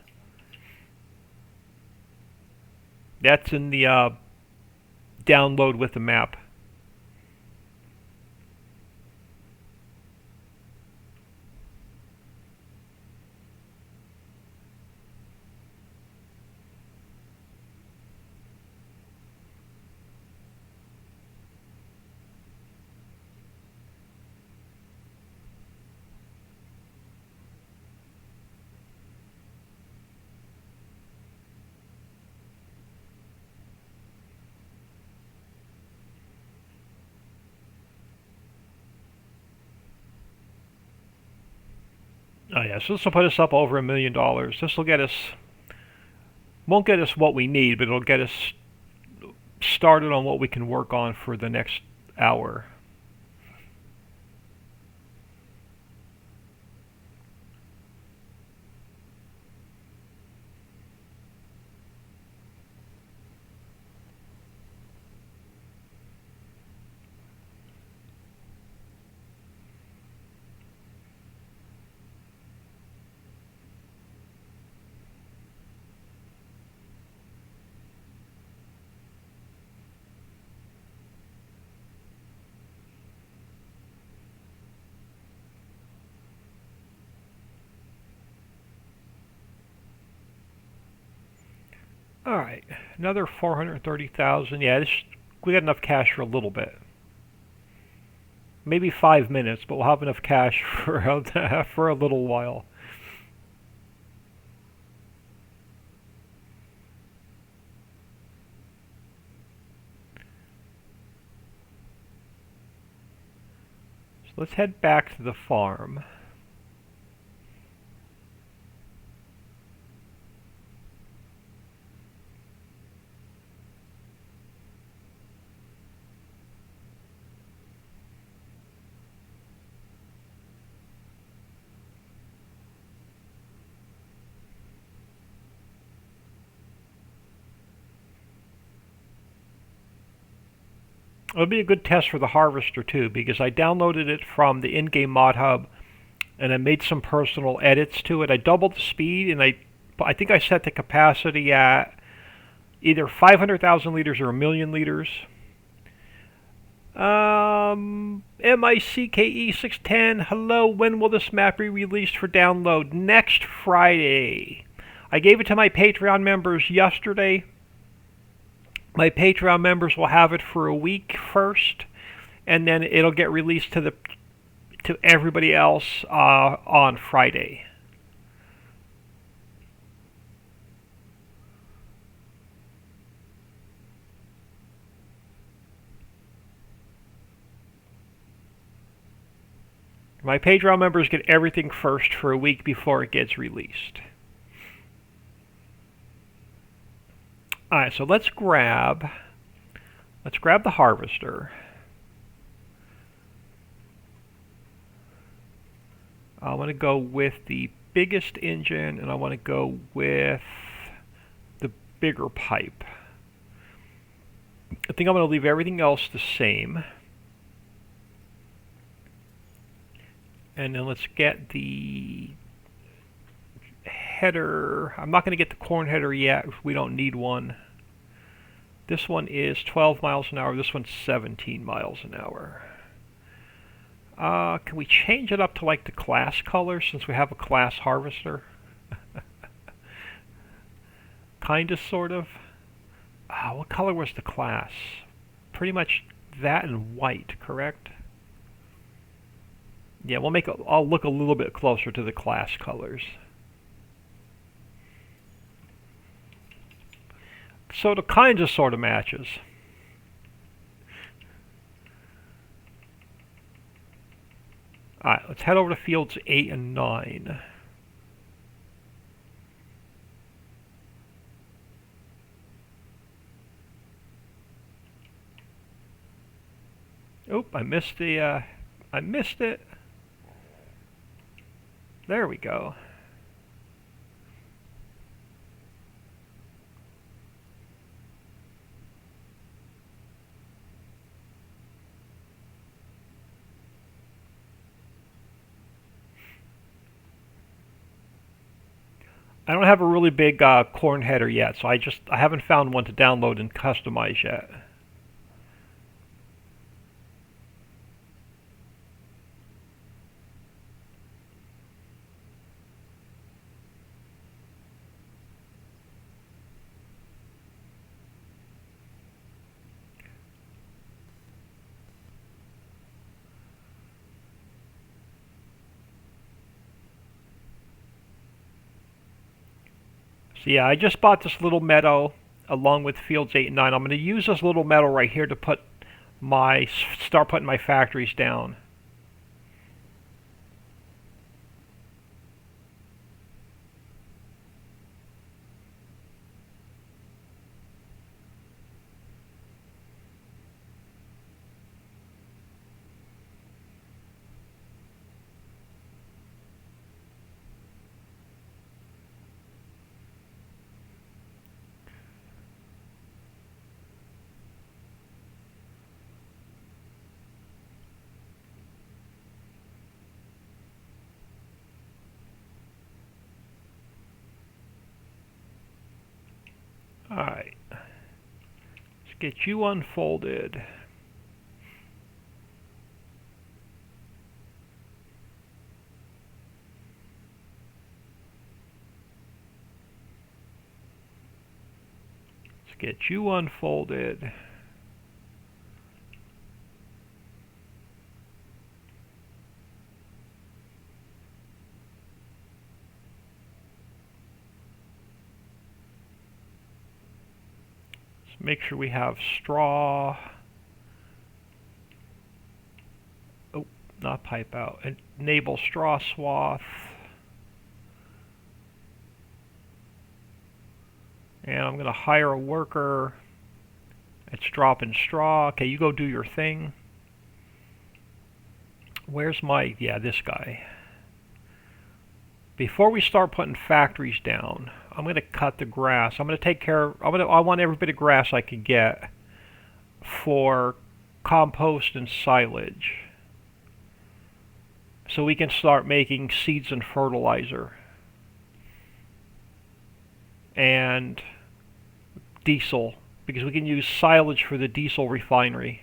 That's in the download with the map. Oh yeah, so this will put us up over $1 million. This will get us, won't get us what we need, but it'll get us started on what we can work on for the next hour. Alright, another 430,000. Yeah, we got enough cash for a little bit. Maybe 5 minutes, but we'll have enough cash for for a little while. So let's head back to the farm. It'll be a good test for the harvester too, because I downloaded it from the in-game mod hub and I made some personal edits to it. I doubled the speed, and I think I set the capacity at either 500,000 liters or 1,000,000 liters. MICKE610, hello, when will this map be released for download? Next Friday. I gave it to my Patreon members yesterday. My Patreon members will have it for a week first, and then it'll get released to everybody else on Friday. My Patreon members get everything first for a week before it gets released. Alright, so let's grab the harvester. I want to go with the biggest engine, and I want to go with the bigger pipe. I think I'm going to leave everything else the same. And then let's get the header. I'm not going to get the corn header yet. We don't need one. This one is 12 miles an hour. This one's 17 miles an hour. Can we change it up to like the class color since we have a class harvester? Kinda, sort of. What color was the class? Pretty much that and white, correct? Yeah, I'll look a little bit closer to the class colors. So the kinds of sort of matches. Alright, let's head over to fields 8 and 9. Oop, I missed it. There we go. I don't have a really big corn header yet, so I haven't found one to download and customize yet. So yeah, I just bought this little meadow along with fields 8 and 9. I'm going to use this little meadow right here to start putting my factories down. Alright, let's get you unfolded. get you unfolded. Let's make sure we have straw. Oh, not pipe out. Enable straw swath. And I'm going to hire a worker. It's dropping straw. Okay, you go do your thing. Where's my... yeah, this guy. Before we start putting factories down, I'm going to cut the grass. I'm going to take care of... I want every bit of grass I can get for compost and silage. So we can start making seeds and fertilizer. And diesel, because we can use silage for the diesel refinery.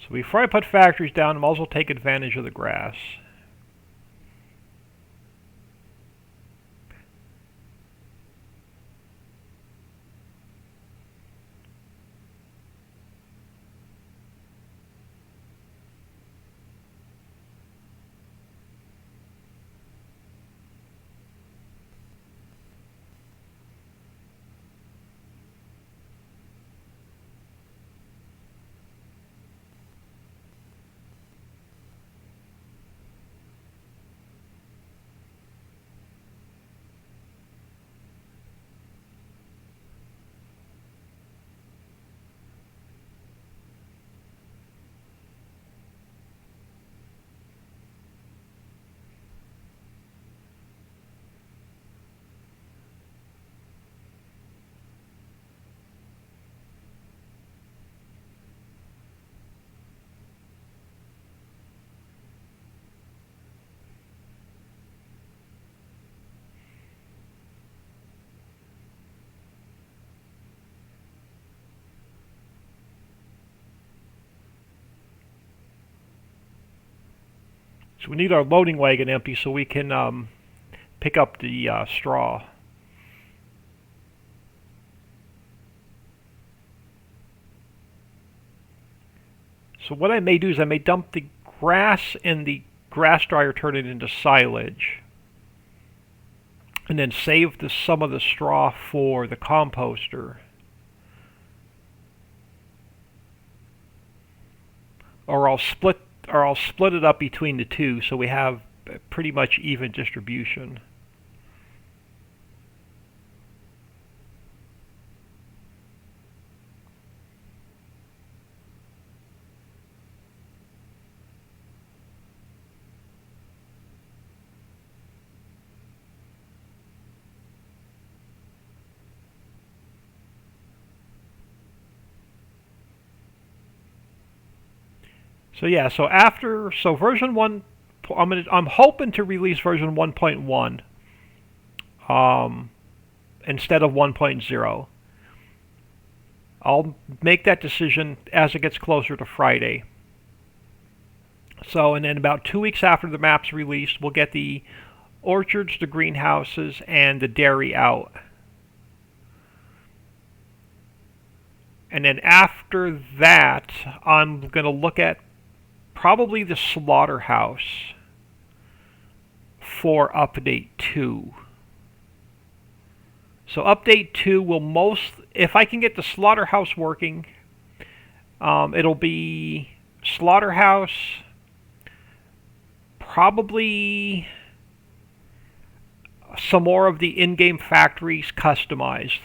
So before I put factories down, I'm also take advantage of the grass. So we need our loading wagon empty so we can pick up the straw. So what I may do is I may dump the grass in the grass dryer, turn it into silage, and then save some of the straw for the composter. Or I'll split it up between the two so we have pretty much even distribution. So yeah, so version 1, I'm hoping to release version 1.1 instead of 1.0. I'll make that decision as it gets closer to Friday. So, and then about 2 weeks after the map's released, we'll get the orchards, the greenhouses, and the dairy out. And then after that, I'm going to look at probably the slaughterhouse for update 2. So update 2 will if I can get the slaughterhouse working, it'll be slaughterhouse, probably some more of the in-game factories customized.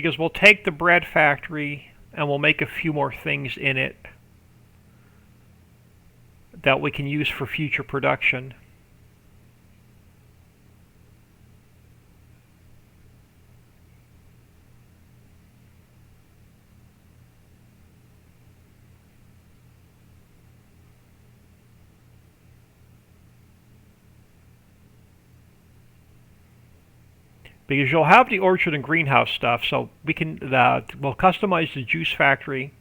Because we'll take the bread factory and we'll make a few more things in it that we can use for future production. Because you'll have the orchard and greenhouse stuff, so we can we'll customize the juice factory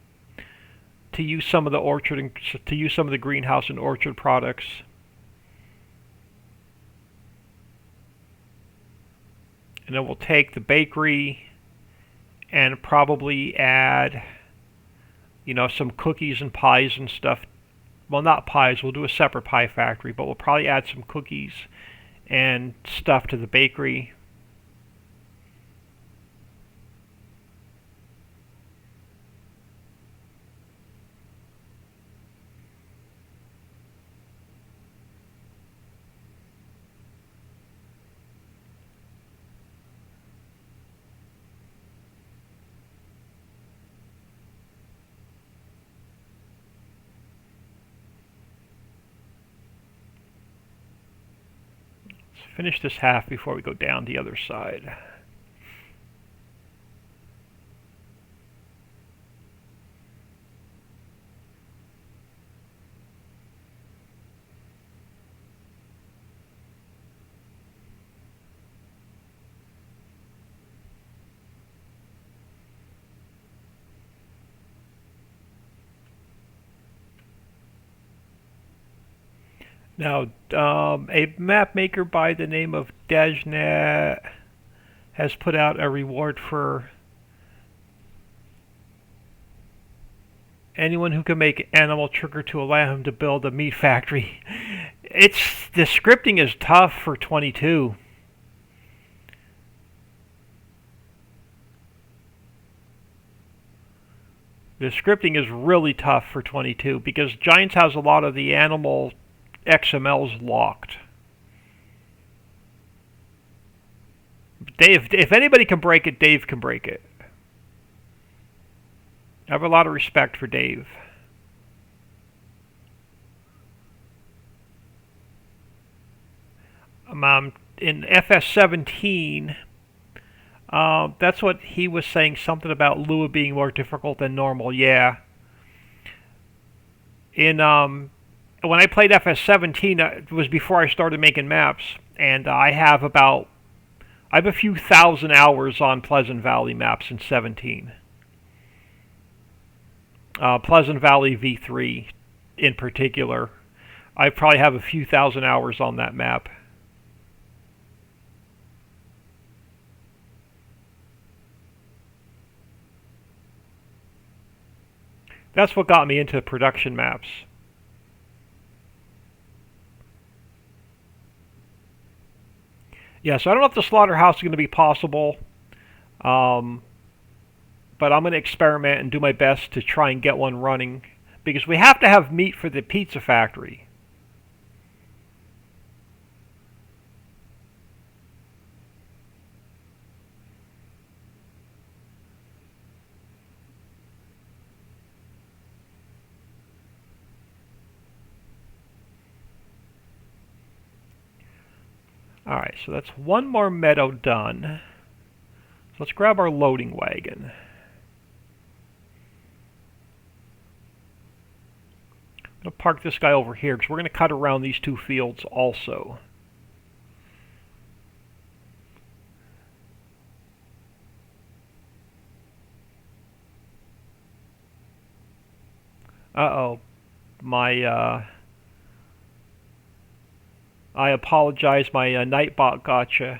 to use some of the orchard and to use some of the greenhouse and orchard products. And then we'll take the bakery and probably add, you know, some cookies and pies and stuff. Well, not pies, we'll do a separate pie factory, but we'll probably add some cookies and stuff to the bakery. Finish this half before we go down the other side. Now, a map maker by the name of Dejnet has put out a reward for anyone who can make animal trigger to allow him to build a meat factory. The scripting is tough for 22. The scripting is really tough for 22 because Giants has a lot of the animal XMLs locked. Dave, if anybody can break it, Dave can break it. I have a lot of respect for Dave. In FS17, that's what he was saying, something about Lua being more difficult than normal. Yeah. When I played FS17, it was before I started making maps, and I have a few thousand hours on Pleasant Valley maps in 17. Pleasant Valley V3 in particular. I probably have a few thousand hours on that map. That's what got me into production maps. Yeah, so I don't know if the slaughterhouse is going to be possible, but I'm going to experiment and do my best to try and get one running, because we have to have meat for the pizza factory. Alright, so that's one more meadow done. So let's grab our loading wagon. I'm going to park this guy over here because we're going to cut around these two fields also. Uh-oh. I apologize, my Nightbot gotcha.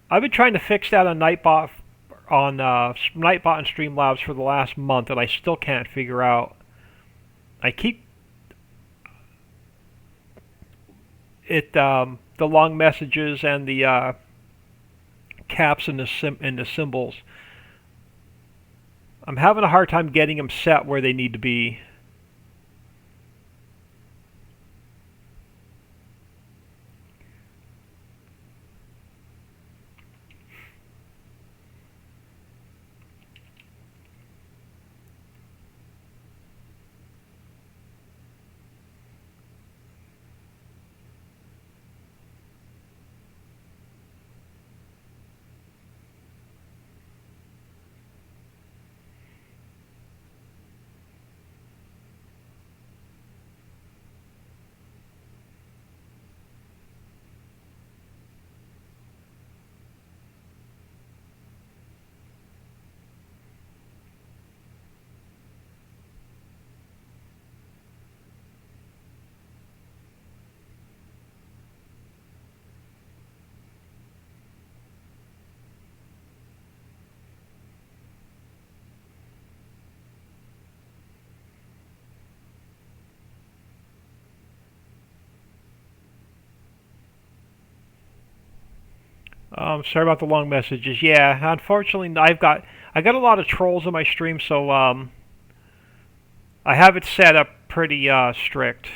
I've been trying to fix that on Nightbot and Streamlabs for the last month, and I still can't figure out. I keep the long messages and the caps and the symbols. I'm having a hard time getting them set where they need to be. Sorry about the long messages. Yeah, unfortunately, I got a lot of trolls in my stream, so I have it set up pretty strict.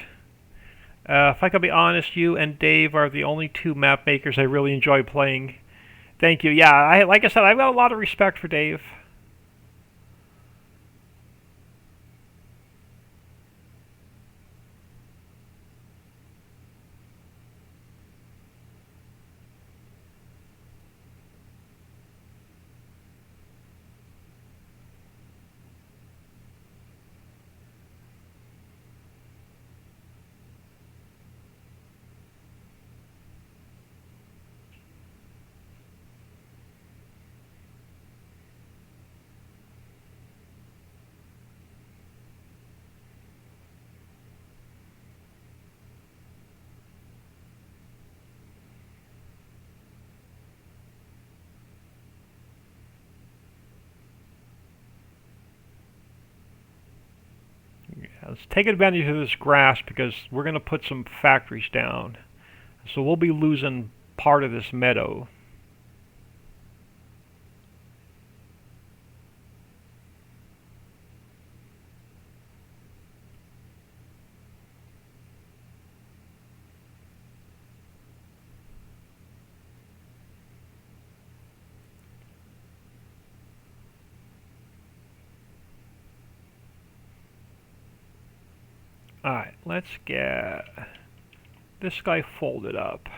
If I can be honest, you and Dave are the only two map makers I really enjoy playing. Thank you. Yeah, like I said, I've got a lot of respect for Dave. Let's take advantage of this grass because we're going to put some factories down. So we'll be losing part of this meadow. Alright, let's get this guy folded up.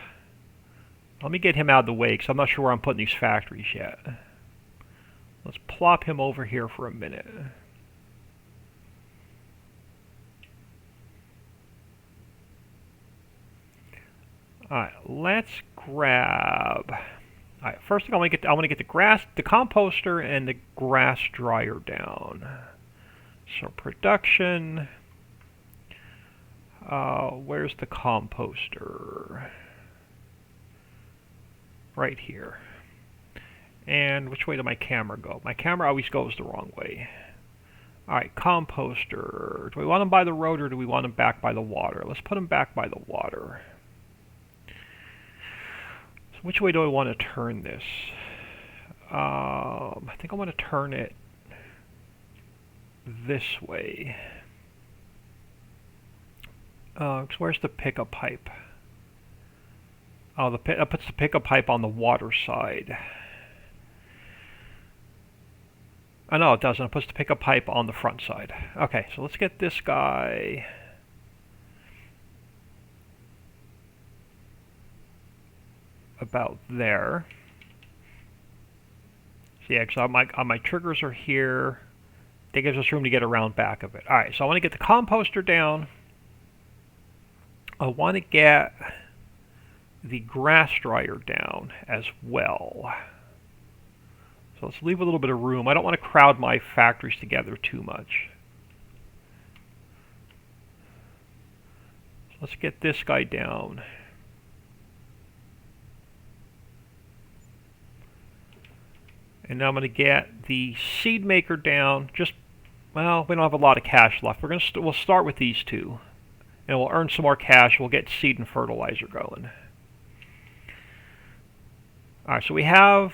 Let me get him out of the way because I'm not sure where I'm putting these factories yet. Let's plop him over here for a minute. Alright, let's grab... Alright, first thing I want to get the composter and the grass dryer down. So production... where's the composter? Right here. And which way did my camera go? My camera always goes the wrong way. Alright, composter. Do we want him by the road or do we want him back by the water? Let's put him back by the water. So which way do I want to turn this? I think I want to turn it this way. Where's the pickup pipe? Oh, that puts the pickup pipe on the water side. Oh, no, it doesn't. It puts the pickup pipe on the front side. Okay, so let's get this guy about there. So yeah, because my triggers are here. That gives us room to get around back of it. All right, so I want to get the composter down. I want to get the grass dryer down as well. So let's leave a little bit of room. I don't want to crowd my factories together too much. So let's get this guy down. And now I'm going to get the seed maker down. Well, we don't have a lot of cash left. We'll start with these two. And we'll earn some more cash. We'll get seed and fertilizer going. Alright, so we have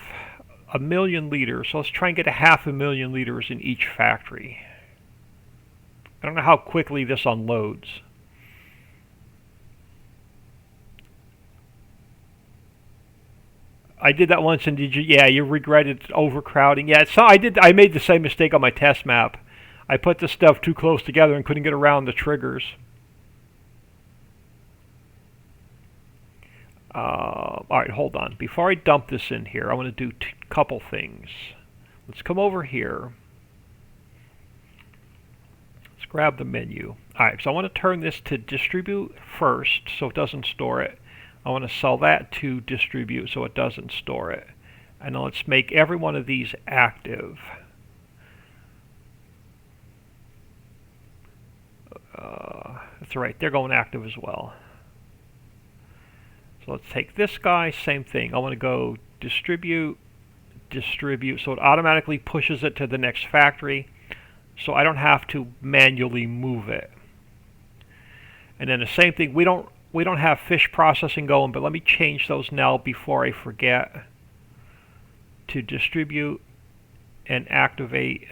1 million liters. So let's try and get 500,000 liters in each factory. I don't know how quickly this unloads. I did that once, and did you? Yeah, you regretted overcrowding. Yeah, I made the same mistake on my test map. I put the stuff too close together and couldn't get around the triggers. Alright, hold on. Before I dump this in here, I want to do a couple things. Let's come over here. Let's grab the menu. Alright, so I want to turn this to distribute first so it doesn't store it. I want to sell that to distribute so it doesn't store it. And now let's make every one of these active. That's right, they're going active as well. So let's take this guy, same thing. I want to go distribute, so it automatically pushes it to the next factory, so I don't have to manually move it. And then the same thing, we don't have fish processing going, but let me change those now before I forget. To distribute and activate.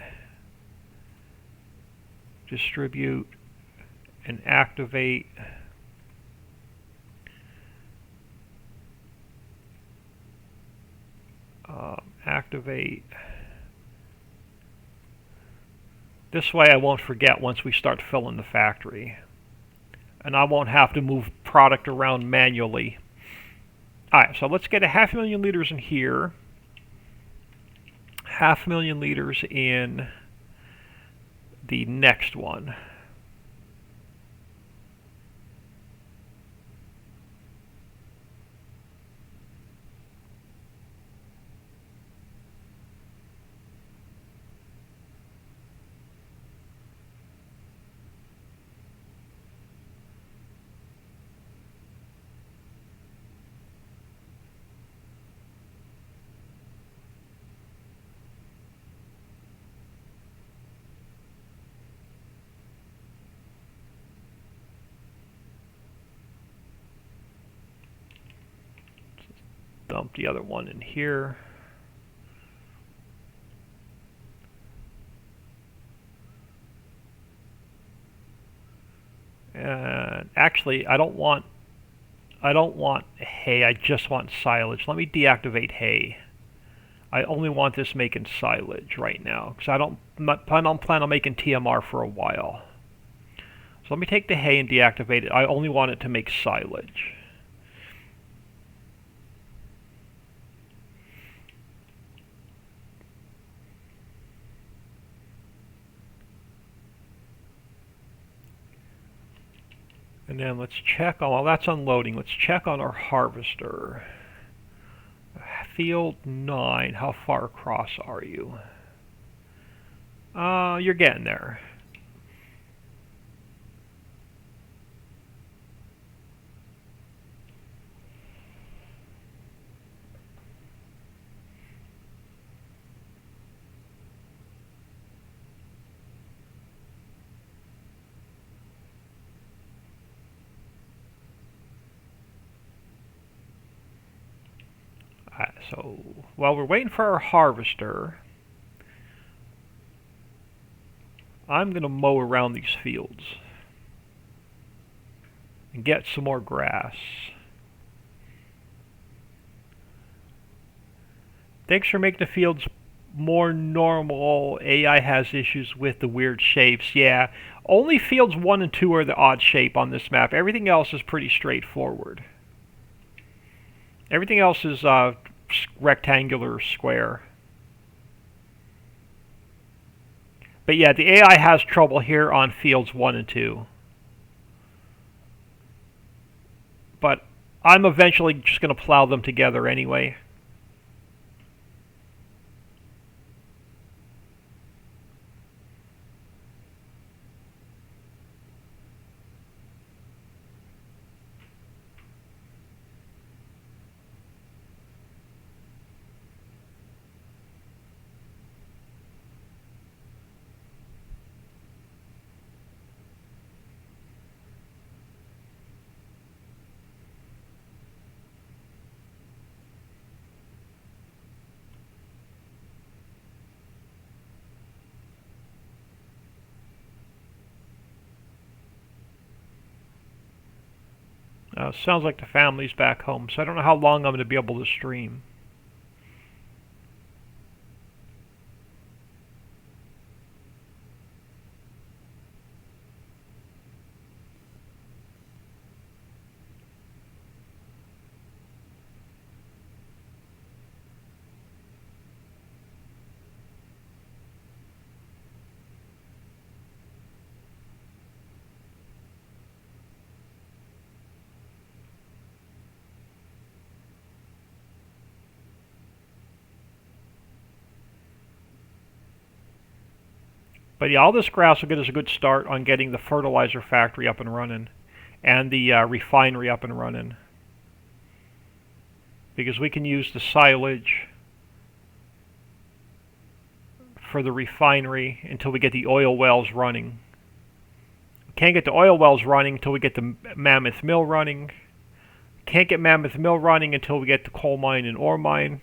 Distribute and activate. Activate. This way I won't forget once we start filling the factory. And I won't have to move product around manually. Alright, so let's get 500,000 liters in here. 500,000 liters in the next one. Dump the other one in here. And actually, I don't want hay. I just want silage. Let me deactivate hay. I only want this making silage right now because I don't plan on making TMR for a while. So let me take the hay and deactivate it. I only want it to make silage. And then let's check on, while that's unloading, let's check on our harvester. Field 9, how far across are you? You're getting there. So while we're waiting for our harvester, I'm going to mow around these fields and get some more grass. Thanks for making the fields more normal. AI has issues with the weird shapes. Yeah, only fields 1 and 2 are the odd shape on this map. Everything else is pretty straightforward. Everything else is rectangular, square. But yeah, the AI has trouble here on fields 1 and 2. But I'm eventually just going to plow them together anyway. Sounds like the family's back home, so I don't know how long I'm going to be able to stream. But yeah, all this grass will get us a good start on getting the fertilizer factory up and running and the refinery up and running. Because we can use the silage for the refinery until we get the oil wells running. Can't get the oil wells running until we get the Mammoth Mill running. Can't get Mammoth Mill running until we get the coal mine and ore mine.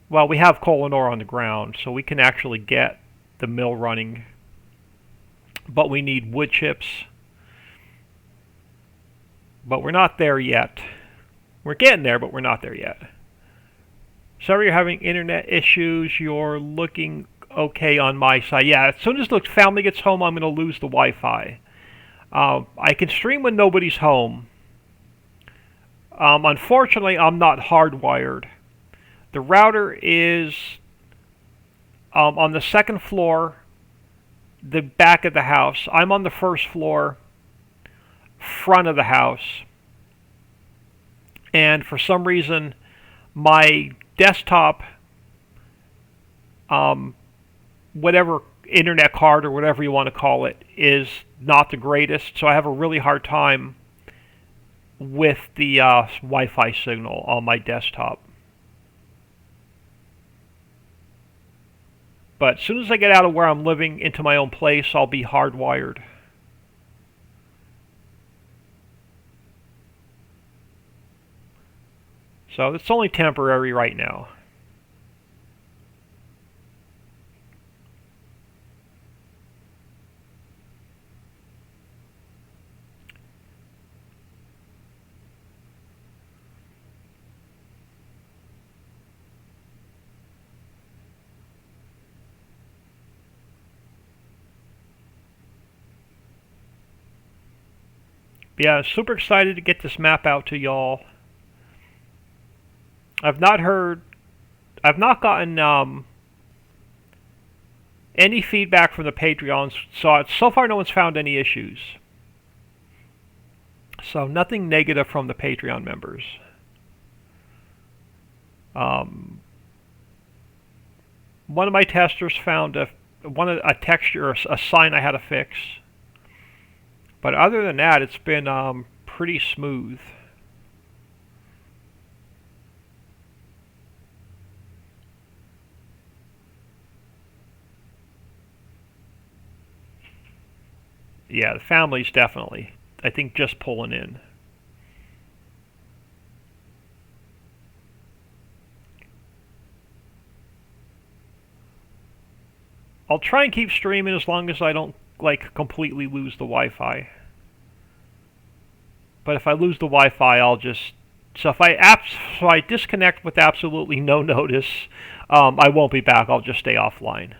Well, we have coal and ore on the ground, so we can actually get the mill running. But we need wood chips. But we're not there yet. We're getting there, but we're not there yet. Sorry you're having internet issues. You're looking okay on my side. Yeah, as soon as the family gets home, I'm going to lose the Wi-Fi. I can stream when nobody's home. Unfortunately, I'm not hardwired. The router is on the second floor, the back of the house. I'm on the first floor, front of the house. And for some reason, my desktop, whatever internet card or whatever you want to call it, is not the greatest. So I have a really hard time with the Wi-Fi signal on my desktop. But as soon as I get out of where I'm living into my own place, I'll be hardwired. So it's only temporary right now. Yeah, super excited to get this map out to y'all. I've not gotten any feedback from the Patreons, so far no one's found any issues. So nothing negative from the Patreon members. One of my testers found a texture, a sign I had to fix. But other than that, it's been pretty smooth. Yeah, the family's definitely, I think, just pulling in. I'll try and keep streaming as long as I don't completely lose the Wi-Fi. But if I lose the Wi-Fi, I'll just... So if I disconnect with absolutely no notice, I won't be back. I'll just stay offline.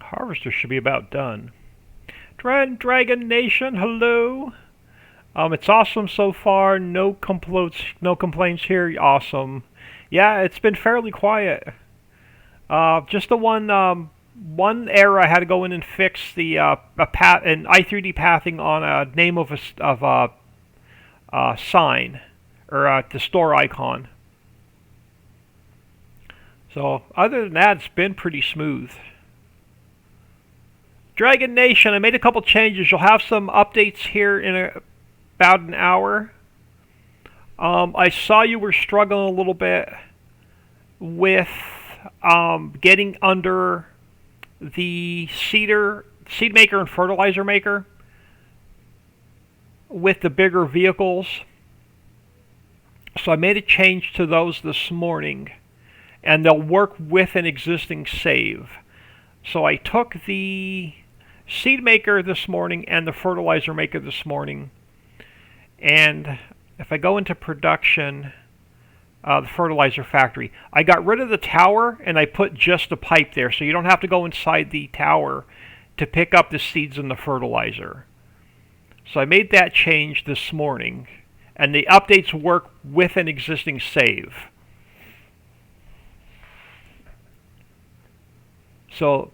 Harvester should be about done. Dragon Nation, hello. It's awesome so far. No complaints here. Awesome. Yeah, it's been fairly quiet. Just the one error I had to go in and fix the an i3D pathing on a name of a sign or the store icon. So other than that, it's been pretty smooth. Dragon Nation, I made a couple changes. You'll have some updates here in about an hour. I saw you were struggling a little bit with getting under the seed maker and fertilizer maker with the bigger vehicles. So I made a change to those this morning, and they'll work with an existing save. So I took the seed maker this morning and the fertilizer maker this morning, and if I go into production, the fertilizer factory, I got rid of the tower and I put just a pipe there, so you don't have to go inside the tower to pick up the seeds and the fertilizer. So I made that change this morning, and the updates work with an existing save. So,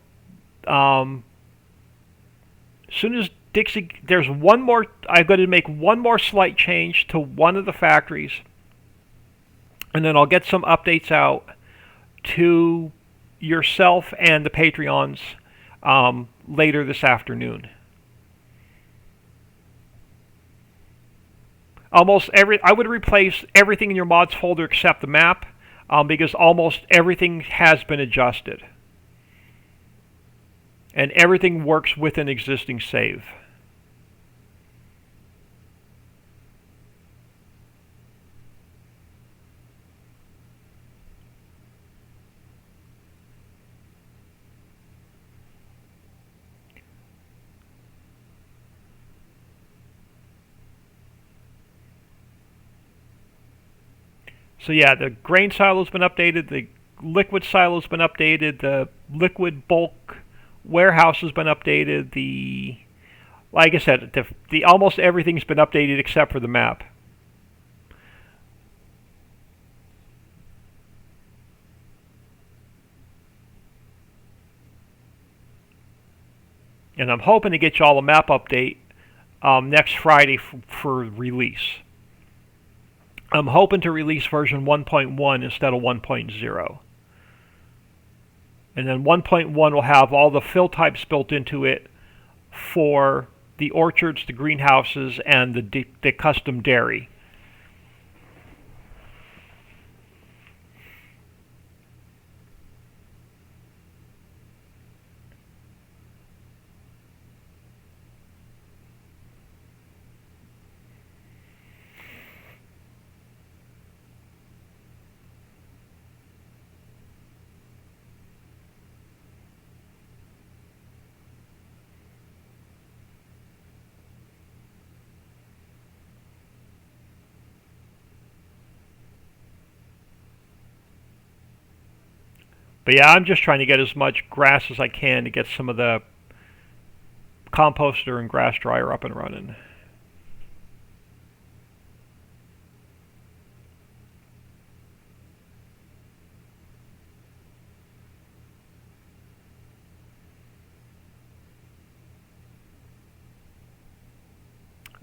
as soon as Dixie, there's one more, I'm going to make one more slight change to one of the factories, and then I'll get some updates out to yourself and the Patreons later this afternoon. I would replace everything in your mods folder except the map, because almost everything has been adjusted. And everything works with an existing save. So yeah, the grain silo's been updated, the liquid silo's been updated, the liquid bulk warehouse has been updated, like I said, the almost everything's been updated except for the map. And I'm hoping to get you all a map update next Friday for release. I'm hoping to release version 1.1 instead of 1.0. And then 1.1 will have all the fill types built into it for the orchards, the greenhouses, and the custom dairy. But yeah, I'm just trying to get as much grass as I can to get some of the composter and grass dryer up and running.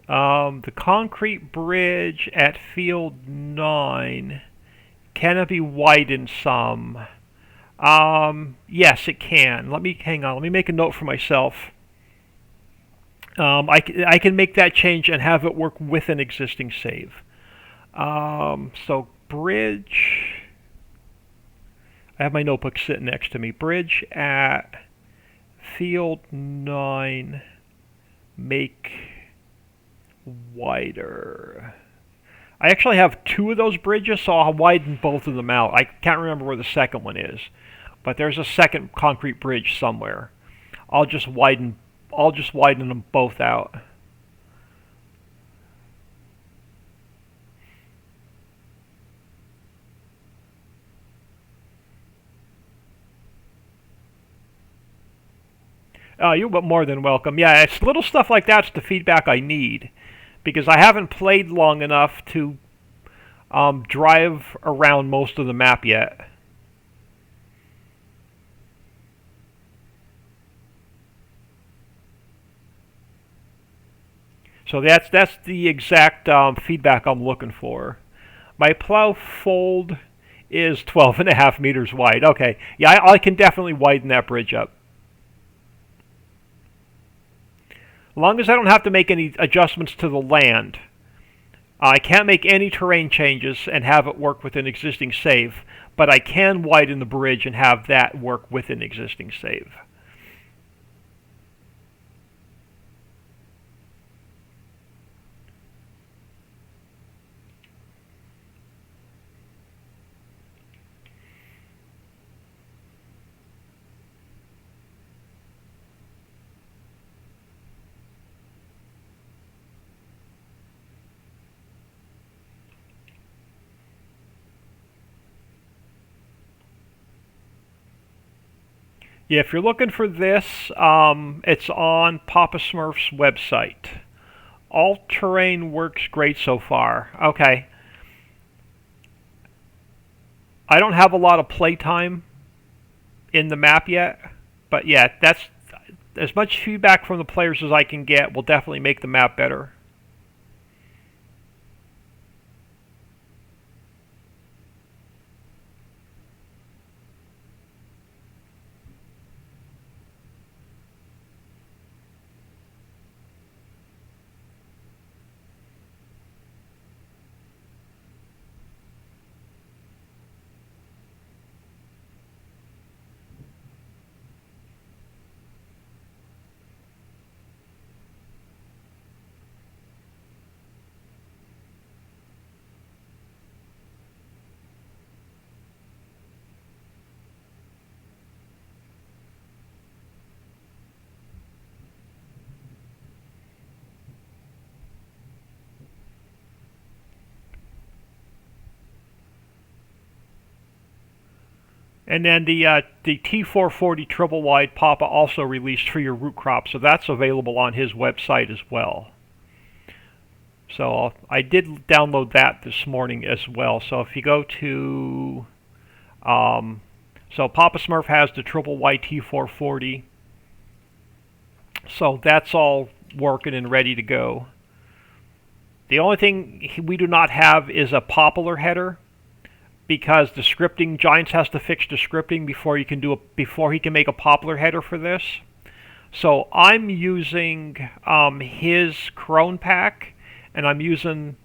The concrete bridge at Field 9, can it be widened some? Yes, it can. Hang on. Let me make a note for myself. I can make that change and have it work with an existing save. So bridge. I have my notebook sitting next to me. Bridge at Field 9. Make wider. I actually have two of those bridges, so I'll widen both of them out. I can't remember where the second one is, but there's a second concrete bridge somewhere. I'll just widen them both out. You're more than welcome. Yeah, it's little stuff like that's the feedback I need, because I haven't played long enough to drive around most of the map yet. So that's the exact feedback I'm looking for. My plow fold is 12.5 meters wide. Okay, yeah, I can definitely widen that bridge up. As long as I don't have to make any adjustments to the land. I can't make any terrain changes and have it work with an existing save, but I can widen the bridge and have that work with an existing save. Yeah, if you're looking for this, it's on Papa Smurf's website. All terrain works great so far. Okay. I don't have a lot of playtime in the map yet, but yeah, that's as much feedback from the players as I can get will definitely make the map better. And then the T440 triple wide Papa also released for your root crop, so that's available on his website as well. So I did download that this morning as well. So if you go to, so Papa Smurf has the triple wide T440, so that's all working and ready to go. The only thing we do not have is a poplar header, because the scripting Giants has to fix the scripting before he can make a poplar header for this. So I'm using his Crone pack, and I'm using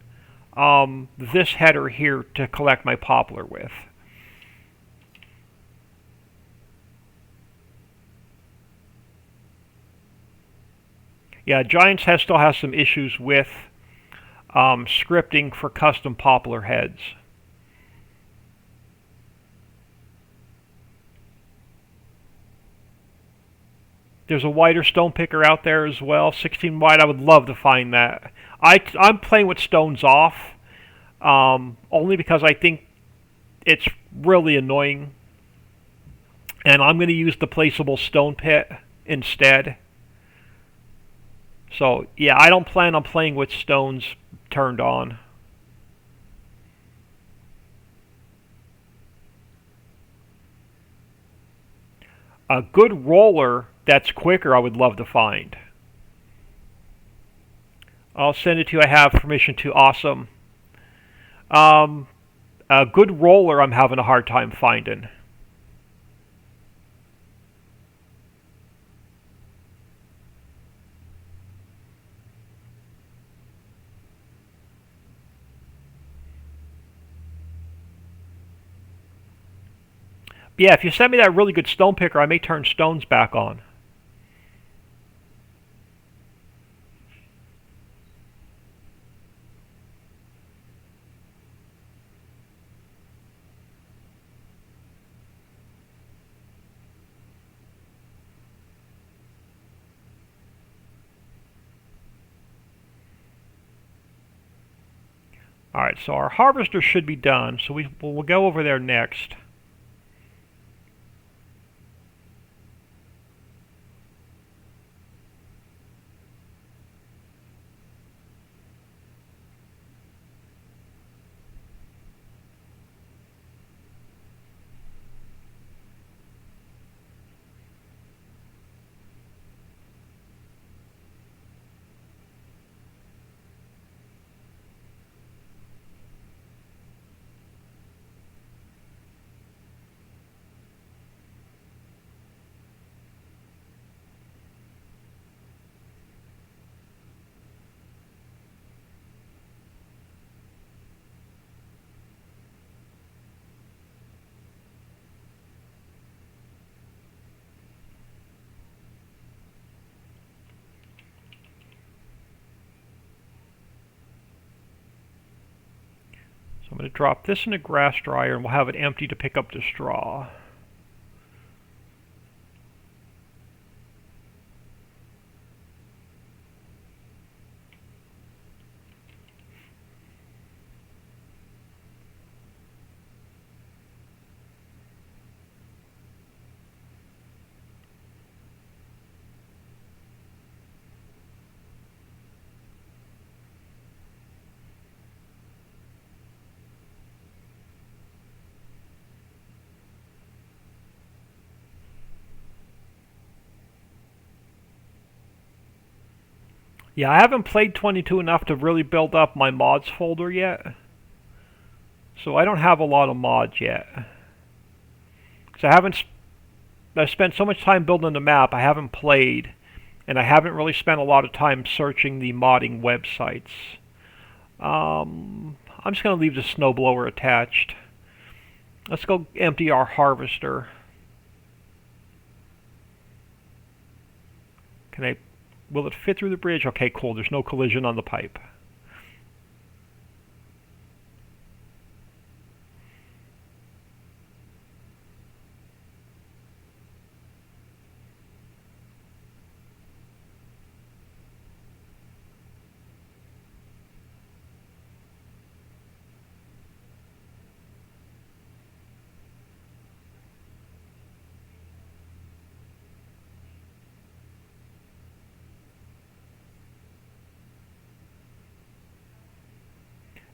this header here to collect my poplar with. Yeah, Giants still has some issues with scripting for custom poplar heads. There's a wider stone picker out there as well, 16 wide. I would love to find that. I'm playing with stones off, only because I think it's really annoying, and I'm going to use the placeable stone pit instead. So yeah, I don't plan on playing with stones turned on. A good roller that's quicker I would love to find. I'll send it to you. I have permission to. Awesome. A good roller I'm having a hard time finding. But yeah, if you send me that really good stone picker, I may turn stones back on. Alright, so our harvester should be done, so we'll go over there next. So I'm going to drop this in a grass dryer, and we'll have it empty to pick up the straw. Yeah, I haven't played 22 enough to really build up my mods folder yet. So I don't have a lot of mods yet. So I've spent so much time building the map, I haven't played. And I haven't really spent a lot of time searching the modding websites. I'm just going to leave the snowblower attached. Let's go empty our harvester. Will it fit through the bridge? Okay, cool. There's no collision on the pipe.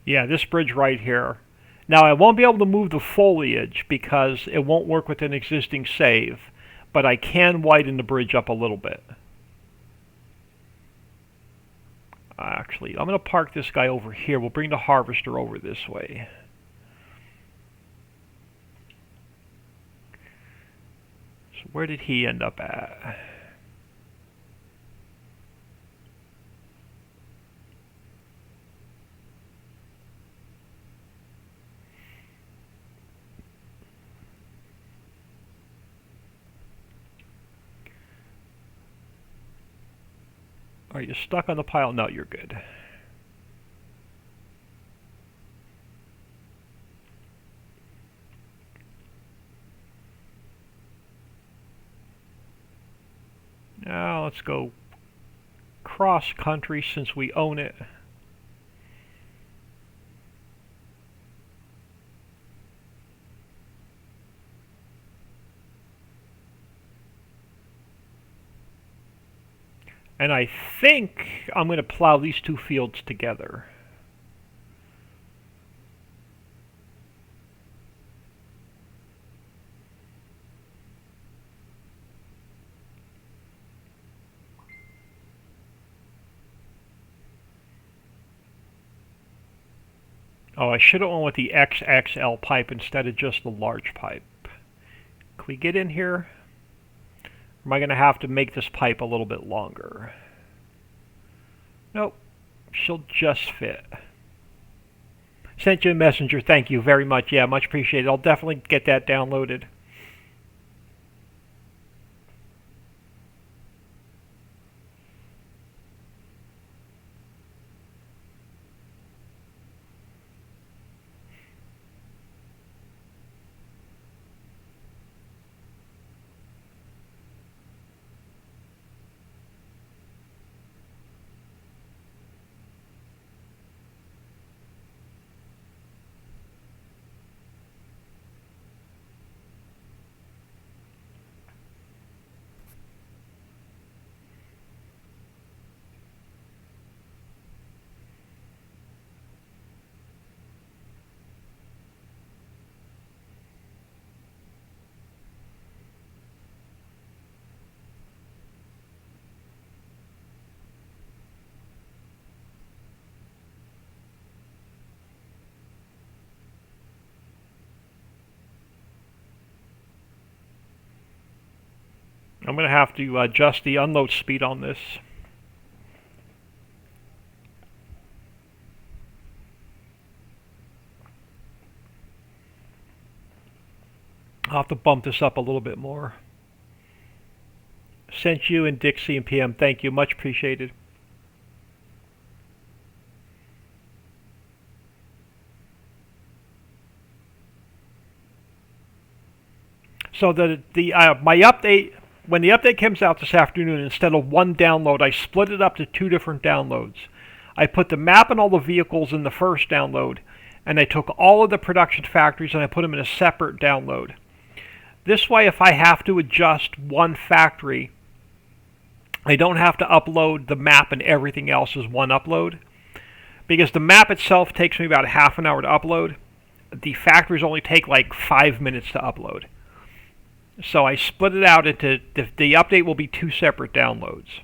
Yeah, this bridge right here. Now, I won't be able to move the foliage because it won't work with an existing save, but I can widen the bridge up a little bit. Actually, I'm going to park this guy over here. We'll bring the harvester over this way. So where did he end up at? Are you stuck on the pile? No, you're good. Now let's go cross country since we own it. And I think I'm going to plow these two fields together. Oh, I should have went with the XXL pipe instead of just the large pipe. Can we get in here? Or am I going to have to make this pipe a little bit longer? Nope. She'll just fit. Sent you a messenger. Thank you very much. Yeah, much appreciated. I'll definitely get that downloaded. I'm going to have to adjust the unload speed on this. I'll have to bump this up a little bit more. Sent you and Dixie and PM. Thank you. Much appreciated. So my update, when the update comes out this afternoon, instead of one download, I split it up to two different downloads. I put the map and all the vehicles in the first download, and I took all of the production factories and I put them in a separate download. This way, if I have to adjust one factory, I don't have to upload the map and everything else as one upload. Because the map itself takes me about half an hour to upload. The factories only take like 5 minutes to upload. So I split it out into, the update will be two separate downloads.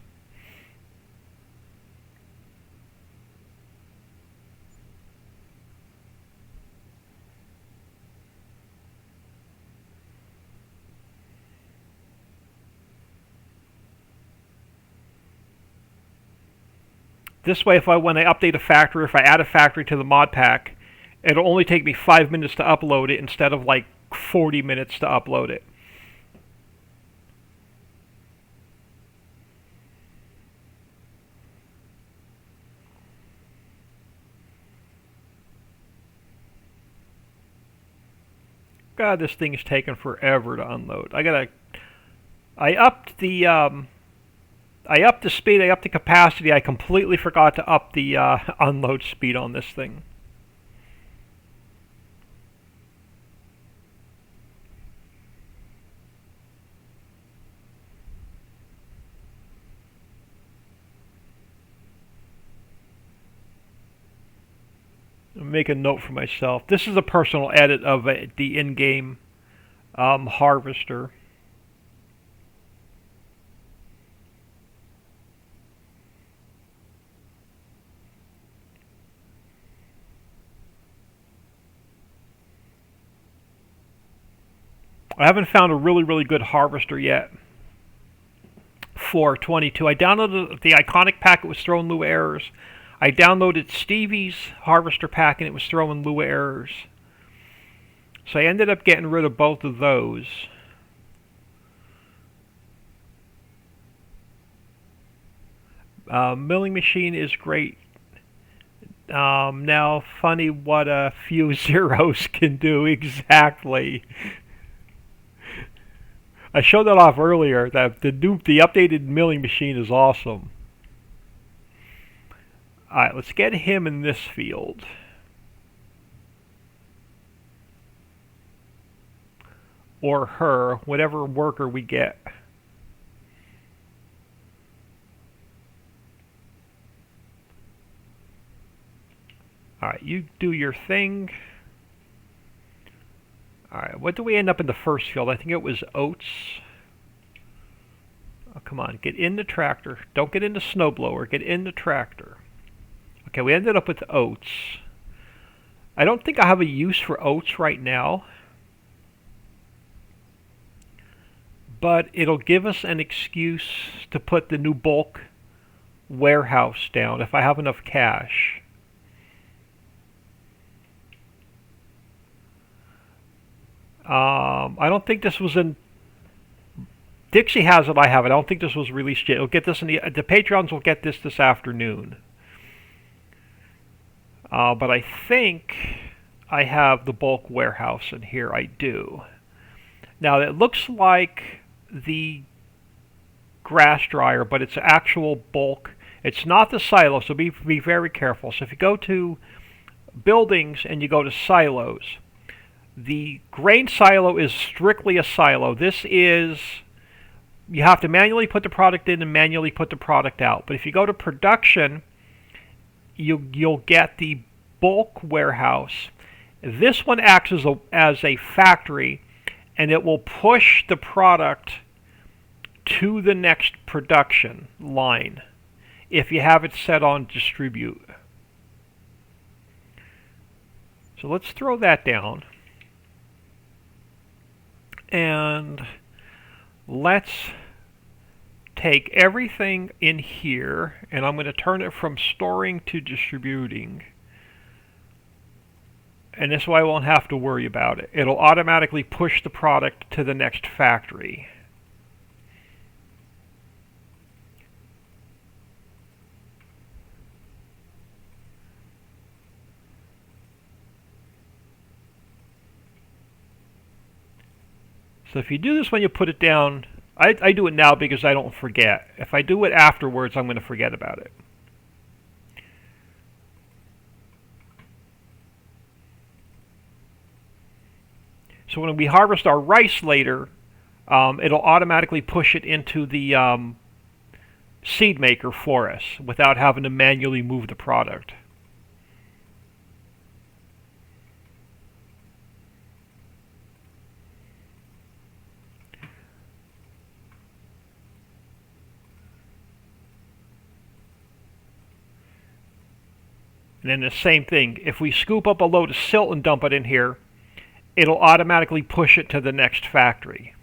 This way, if I want to update a factory, if I add a factory to the mod pack, it'll only take me 5 minutes to upload it instead of like 40 minutes to upload it. God, this thing is taking forever to unload. I upped the speed, I upped the capacity. I completely forgot to up the unload speed on this thing. Make a note for myself. This is a personal edit of the in-game harvester. I haven't found a really good harvester yet for 22. I downloaded the iconic pack. It was throwing Lua errors. I downloaded Stevie's harvester pack and it was throwing Lua errors. So I ended up getting rid of both of those. Milling machine is great. Now, funny what a few zeros can do exactly. I showed that off earlier. That the updated milling machine is awesome. Alright, let's get him in this field. Or her, whatever worker we get. Alright, you do your thing. Alright, what do we end up in the first field? I think it was Oats. Oh, come on, get in the tractor. Don't get in the snowblower, get in the tractor. Okay, we ended up with Oats. I don't think I have a use for Oats right now. But it'll give us an excuse to put the new bulk warehouse down if I have enough cash. I don't think this was in... Dixie has it, I have it. I don't think this was released yet. It'll get this in the Patreons will get this afternoon. But I think I have the bulk warehouse in here. I do. Now, it looks like the grass dryer, but it's actual bulk. It's not the silo, so be very careful. So if you go to buildings and you go to silos, the grain silo is strictly a silo. This is, you have to manually put the product in and manually put the product out. But if you go to production, you'll get the bulk warehouse. This one acts as a factory, and it will push the product to the next production line if you have it set on distribute. So let's throw that down. And let's take everything in here, and I'm going to turn it from storing to distributing. And this way I won't have to worry about it. It'll automatically push the product to the next factory. So if you do this when you put it down, I do it now because I don't forget. If I do it afterwards, I'm going to forget about it. So when we harvest our rice later, it'll automatically push it into the seed maker for us without having to manually move the product. And then the same thing, if we scoop up a load of silt and dump it in here, it'll automatically push it to the next factory.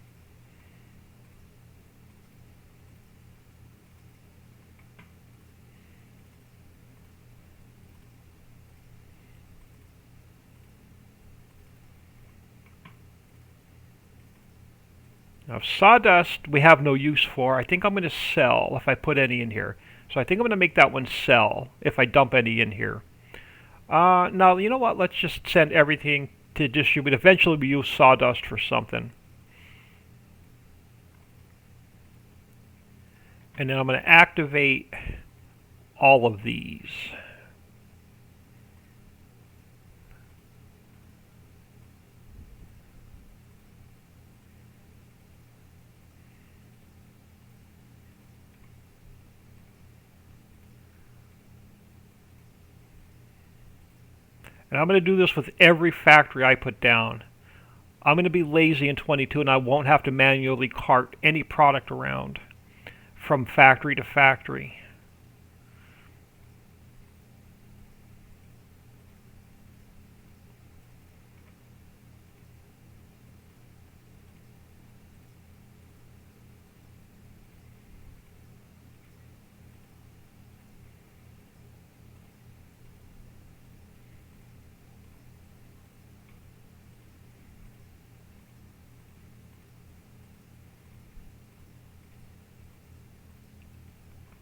Now sawdust we have no use for. I think I'm going to sell if I put any in here. So I think I'm going to make that one sell if I dump any in here. Now, you know what? Let's just send everything to distribute. Eventually we use sawdust for something. And then I'm going to activate all of these. And I'm going to do this with every factory I put down. I'm going to be lazy in 22 and I won't have to manually cart any product around from factory to factory.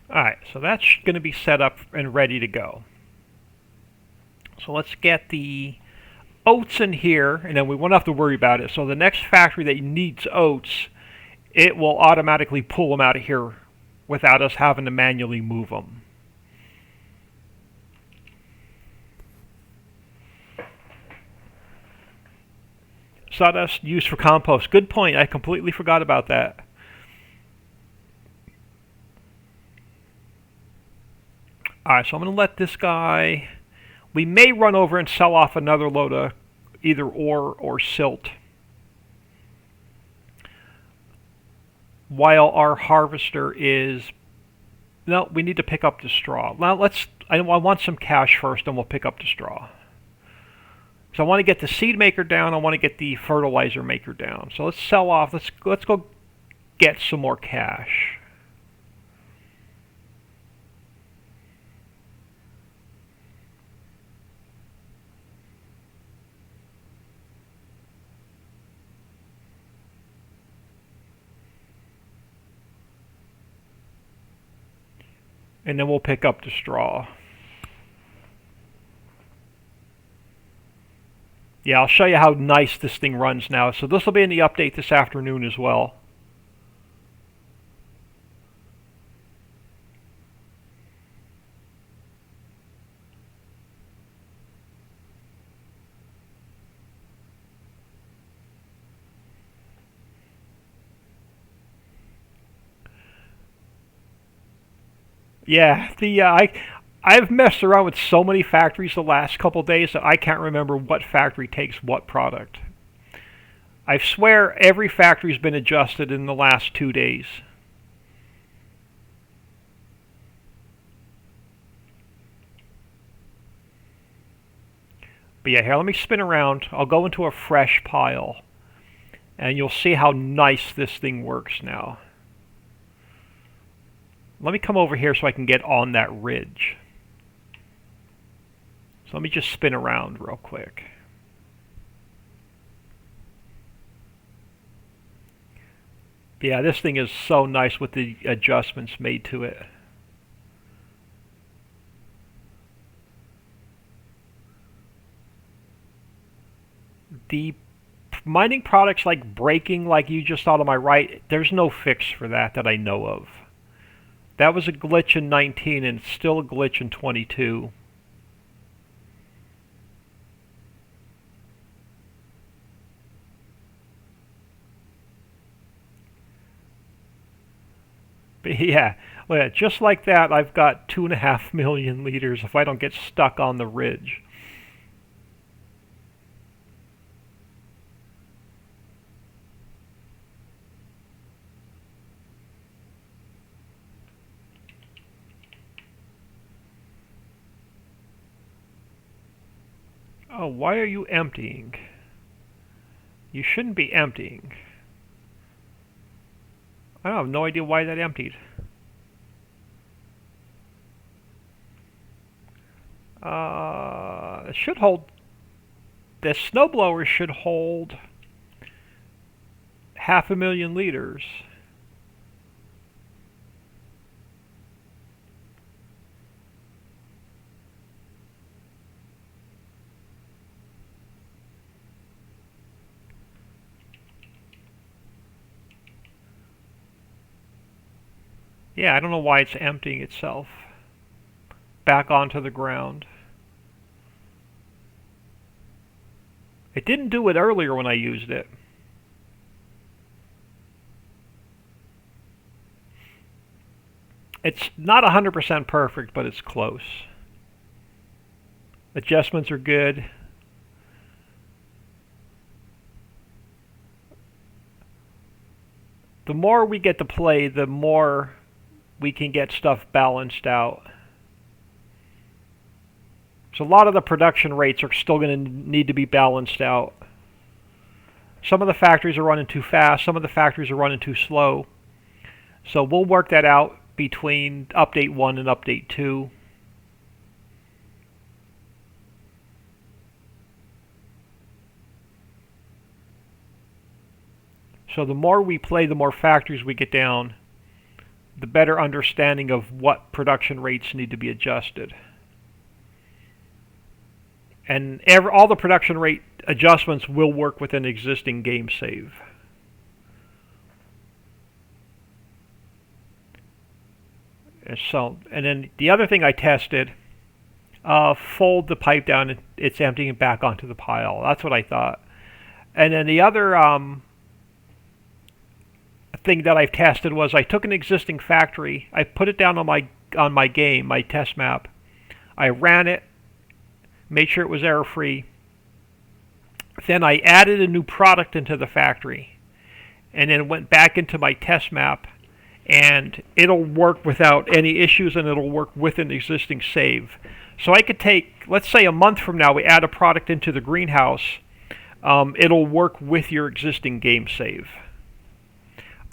Alright, so that's going to be set up and ready to go. So let's get the oats in here, and then we won't have to worry about it. So the next factory that needs oats, it will automatically pull them out of here without us having to manually move them. Sawdust used for compost. Good point. I completely forgot about that. Alright, so I'm going to let this guy... We may run over and sell off another load of either ore or silt, while our harvester is... No, we need to pick up the straw. Now I want some cash first, and we'll pick up the straw. So I want to get the seed maker down. I want to get the fertilizer maker down. So let's sell off. Let's go get some more cash. And then we'll pick up the straw. Yeah, I'll show you how nice this thing runs now. So this will be in the update this afternoon as well. Yeah, I've messed around with so many factories the last couple days that I can't remember what factory takes what product. I swear every factory's been adjusted in the last 2 days. But yeah, here, let me spin around. I'll go into a fresh pile, and you'll see how nice this thing works now. Let me come over here so I can get on that ridge. So let me just spin around real quick. Yeah, this thing is so nice with the adjustments made to it. The mining products like breaking, like you just saw to my right, there's no fix for that I know of. That was a glitch in 19 and it's still a glitch in 22. But yeah, just like that, I've got 2.5 million liters if I don't get stuck on the ridge. Oh, why are you emptying? You shouldn't be emptying. I have no idea why that emptied. It should hold... The snowblower should hold 500,000 liters. Yeah, I don't know why it's emptying itself back onto the ground. It didn't do it earlier when I used it. It's not 100% perfect, but it's close. Adjustments are good. The more we get to play, the more we can get stuff balanced out. So a lot of the production rates are still going to need to be balanced out. Some of the factories are running too fast, some of the factories are running too slow. So we'll work that out between update 1 and update 2. So the more we play, the more factories we get down, the better understanding of what production rates need to be adjusted. And all the production rate adjustments will work with an existing game save. And then the other thing I tested, fold the pipe down, it's emptying it back onto the pile. That's what I thought. And then the other thing that I've tested was I took an existing factory, I put it down on my game, my test map. I ran it, made sure it was error-free. Then I added a new product into the factory, and then went back into my test map, and it'll work without any issues, and it'll work with an existing save. So I could take, let's say a month from now, we add a product into the greenhouse, it'll work with your existing game save.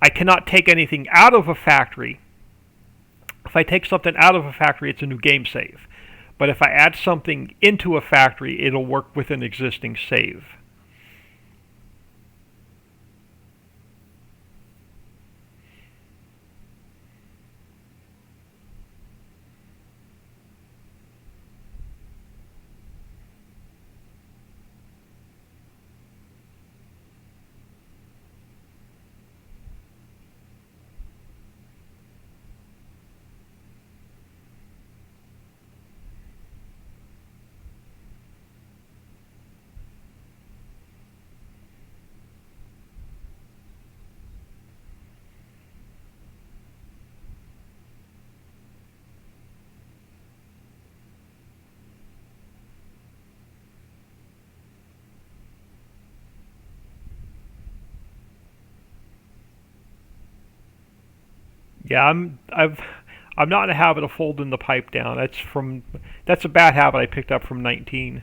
I cannot take anything out of a factory. If I take something out of a factory, it's a new game save. But if I add something into a factory, it'll work with an existing save. Yeah, I'm not in a habit of folding the pipe down. That's a bad habit I picked up from 19.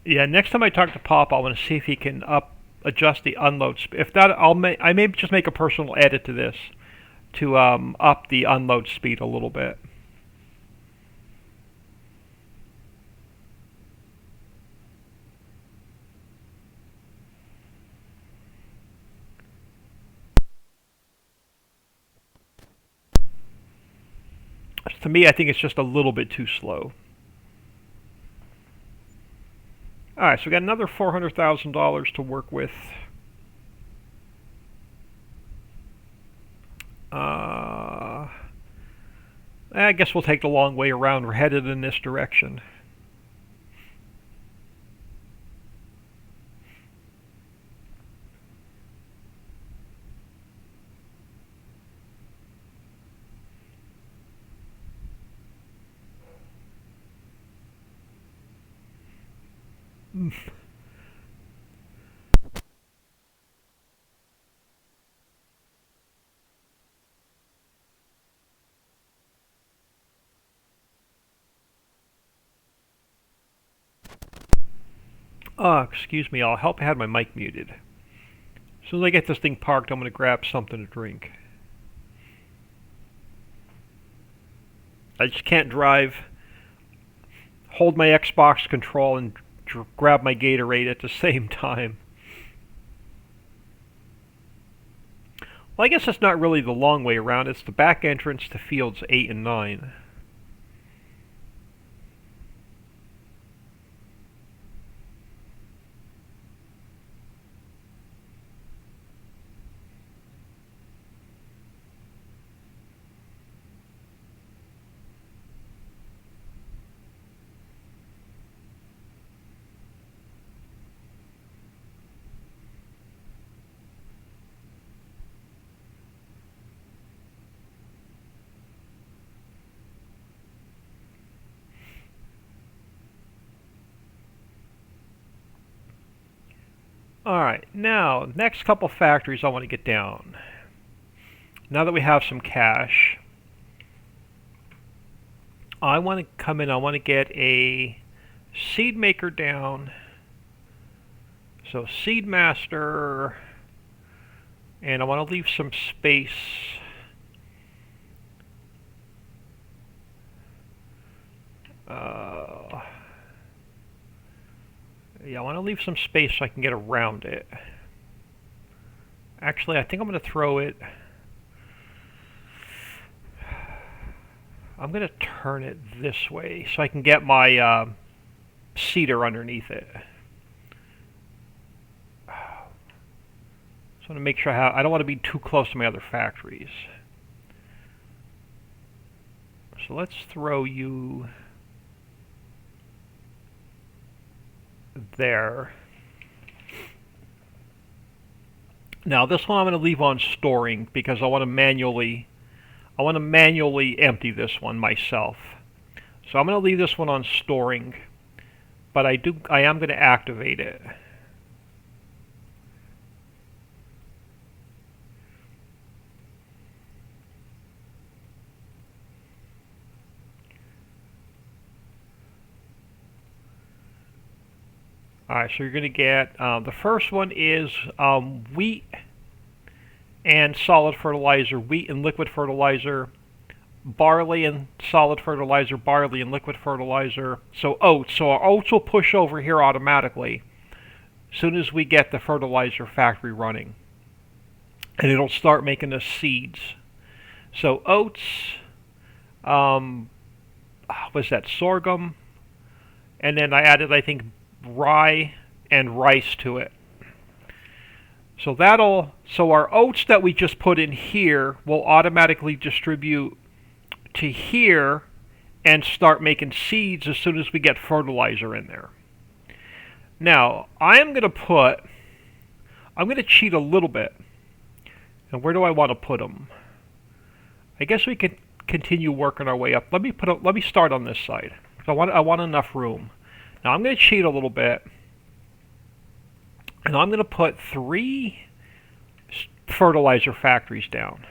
Yeah, next time I talk to Pop, I want to see if he can adjust the unload speed. If not, I may just make a personal edit to this to up the unload speed a little bit. To me, I think it's just a little bit too slow. Alright, so we got another $400,000 to work with. I guess we'll take the long way around. We're headed in this direction. Excuse me, I'll help. I had my mic muted. As soon as I get this thing parked, I'm going to grab something to drink. I just can't drive, hold my Xbox control, and grab my Gatorade at the same time. Well, I guess it's not really the long way around. It's the back entrance to fields 8 and 9. Alright, now, next couple factories I want to get down. Now that we have some cash, I want to come in, I want to get a seed maker down. So seed master, and I want to leave some space. Yeah, I want to leave some space so I can get around it. Actually, I think I'm going to throw it. I'm going to turn it this way so I can get my seeder underneath it. So I want to make sure I don't want to be too close to my other factories. So let's throw you there. Now this one I'm going to leave on storing because I want to manually empty this one myself. So I'm going to leave this one on storing, but I am going to activate it. Alright, so you're going to get, the first one is wheat and solid fertilizer, wheat and liquid fertilizer, barley and solid fertilizer, barley and liquid fertilizer, so oats. So our oats will push over here automatically as soon as we get the fertilizer factory running. And it'll start making us seeds. So oats, what's that, sorghum, and then I added, I think, rye and rice to it. So our oats that we just put in here will automatically distribute to here and start making seeds as soon as we get fertilizer in there. Now, I'm going to cheat a little bit. And where do I want to put them? I guess we can continue working our way up. Let me start on this side. I want enough room. Now I'm going to cheat a little bit, and I'm going to put 3 fertilizer factories down.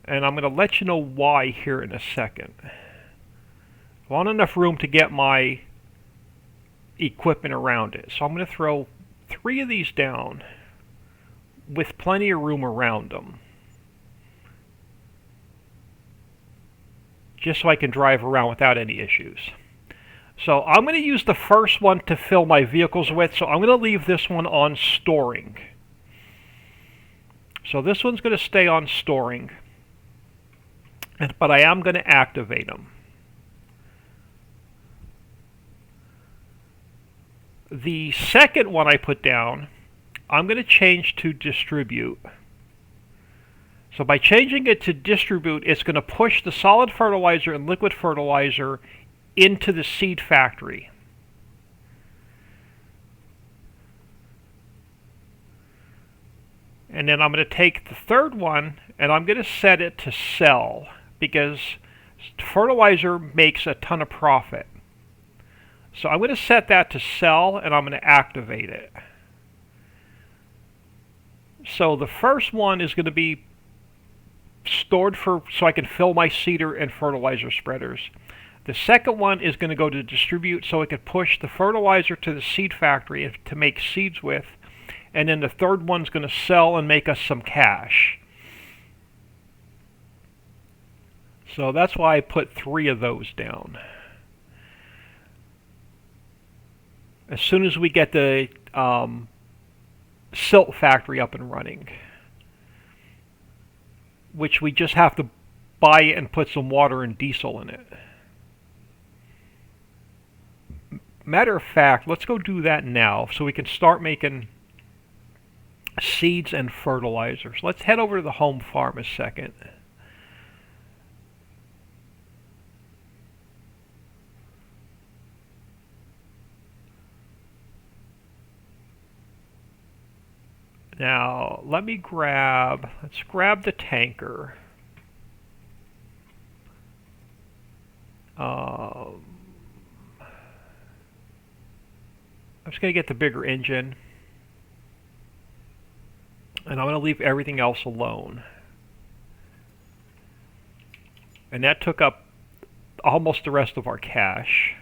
And I'm going to let you know why here in a second. I want enough room to get my equipment around it. So I'm going to throw 3 of these down with plenty of room around them, just so I can drive around without any issues. So I'm going to use the first one to fill my vehicles with, so I'm going to leave this one on storing. So this one's going to stay on storing, but I am going to activate them. The second one I put down, I'm going to change to distribute. So by changing it to distribute, it's going to push the solid fertilizer and liquid fertilizer into the seed factory. And then I'm going to take the third one and I'm going to set it to sell, because fertilizer makes a ton of profit. So I'm going to set that to sell, and I'm going to activate it. So the first one is going to be stored so I can fill my seeder and fertilizer spreaders. The second one is going to go to distribute so it can push the fertilizer to the seed factory to make seeds with. And then the third one's going to sell and make us some cash. So that's why I put 3 of those down. As soon as we get the silt factory up and running, which we just have to buy it and put some water and diesel in it. Matter of fact, let's go do that now so we can start making seeds and fertilizers. Let's head over to the home farm a second. Now, let's grab the tanker. I'm just going to get the bigger engine. And I'm going to leave everything else alone. And that took up almost the rest of our cash.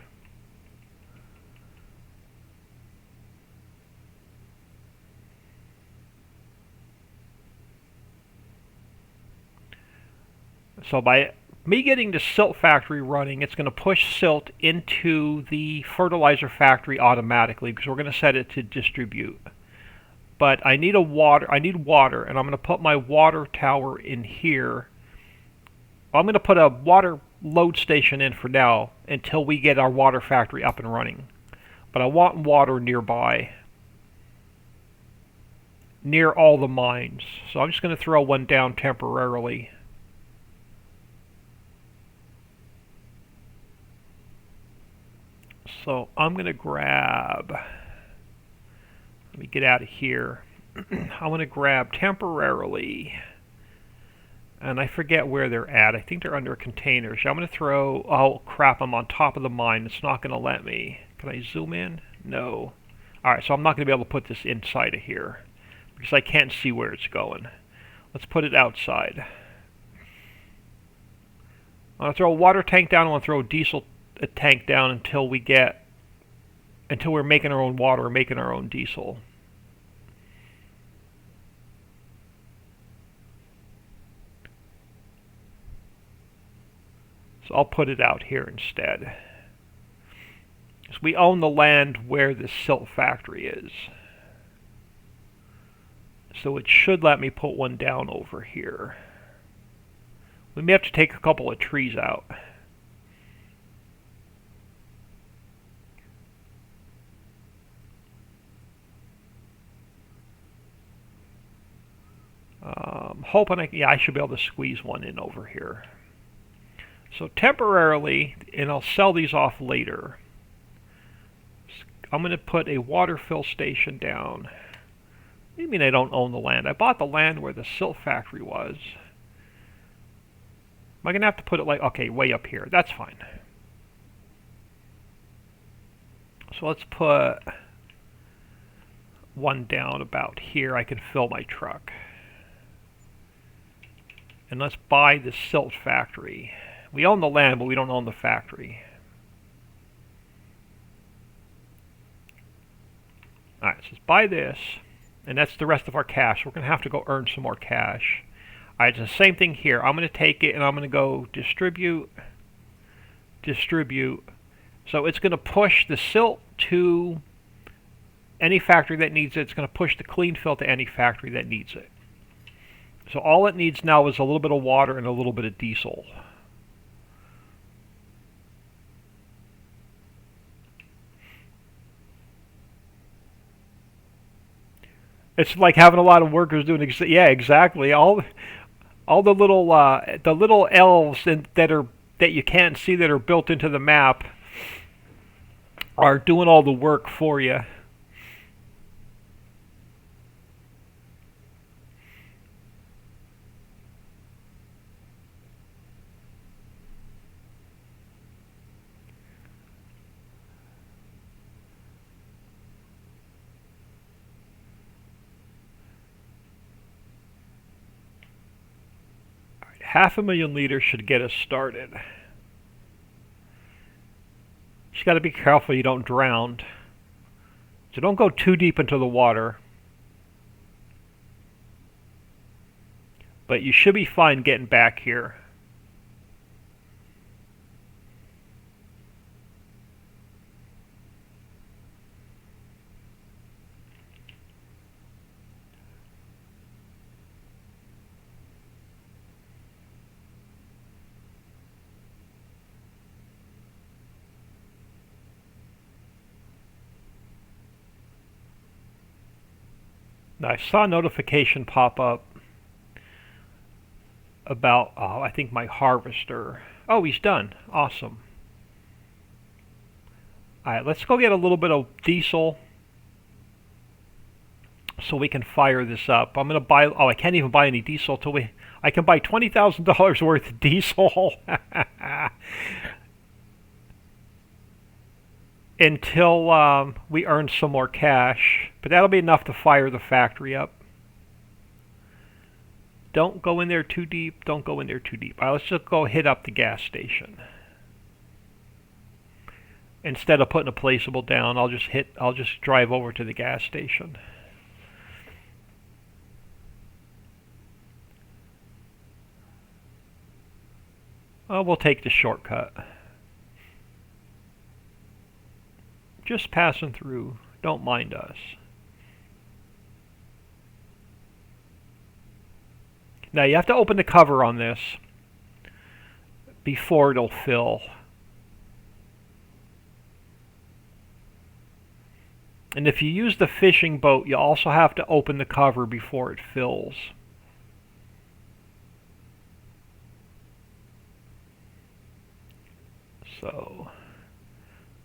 So by me getting the silt factory running, it's going to push silt into the fertilizer factory automatically because we're going to set it to distribute. But I need water, and I'm going to put my water tower in here. I'm going to put a water load station in for now until we get our water factory up and running. But I want water nearby, near all the mines. So I'm just going to throw one down temporarily. So I'm going to grab, let me get out of here. I'm going to grab temporarily, and I forget where they're at. I think they're under containers. I'm going to throw, oh crap, I'm on top of the mine. It's not going to let me. Can I zoom in? No. Alright, so I'm not going to be able to put this inside of here because I can't see where it's going. Let's put it outside. I'm going to throw a water tank down. I'm going to throw a diesel tank down until we're making our own water, making our own diesel. So I'll put it out here instead. So we own the land where the silt factory is. So it should let me put one down over here. We may have to take a couple of trees out. Hoping I should be able to squeeze one in over here. So temporarily, and I'll sell these off later, I'm going to put a water fill station down. What do you mean I don't own the land? I bought the land where the silt factory was. Am I going to have to put it like, okay, way up here? That's fine. So let's put one down about here. I can fill my truck. And let's buy the silt factory. We own the land, but we don't own the factory. Alright, so let's buy this. And that's the rest of our cash. We're going to have to go earn some more cash. Alright, it's the same thing here. I'm going to take it and I'm going to go distribute. Distribute. So it's going to push the silt to any factory that needs it. It's going to push the clean fill to any factory that needs it. So all it needs now is a little bit of water and a little bit of diesel. It's like having a lot of workers doing. Yeah, exactly. All the little elves that you can't see that are built into the map are doing all the work for you. 500,000 liters should get us started. Just got to be careful you don't drown. So don't go too deep into the water. But you should be fine getting back here. Now, I saw a notification pop up about, I think my harvester. Oh, he's done. Awesome. Alright, let's go get a little bit of diesel so we can fire this up. I'm going to buy, I can't even buy any diesel till I can buy $20,000 worth of diesel until we earn some more cash. But that'll be enough to fire the factory up. Don't go in there too deep. Don't go in there too deep. Let's just go hit up the gas station. Instead of putting a placeable down, I'll just drive over to the gas station. Oh, we'll take the shortcut. Just passing through. Don't mind us. Now you have to open the cover on this before it'll fill. And if you use the fishing boat, you also have to open the cover before it fills. So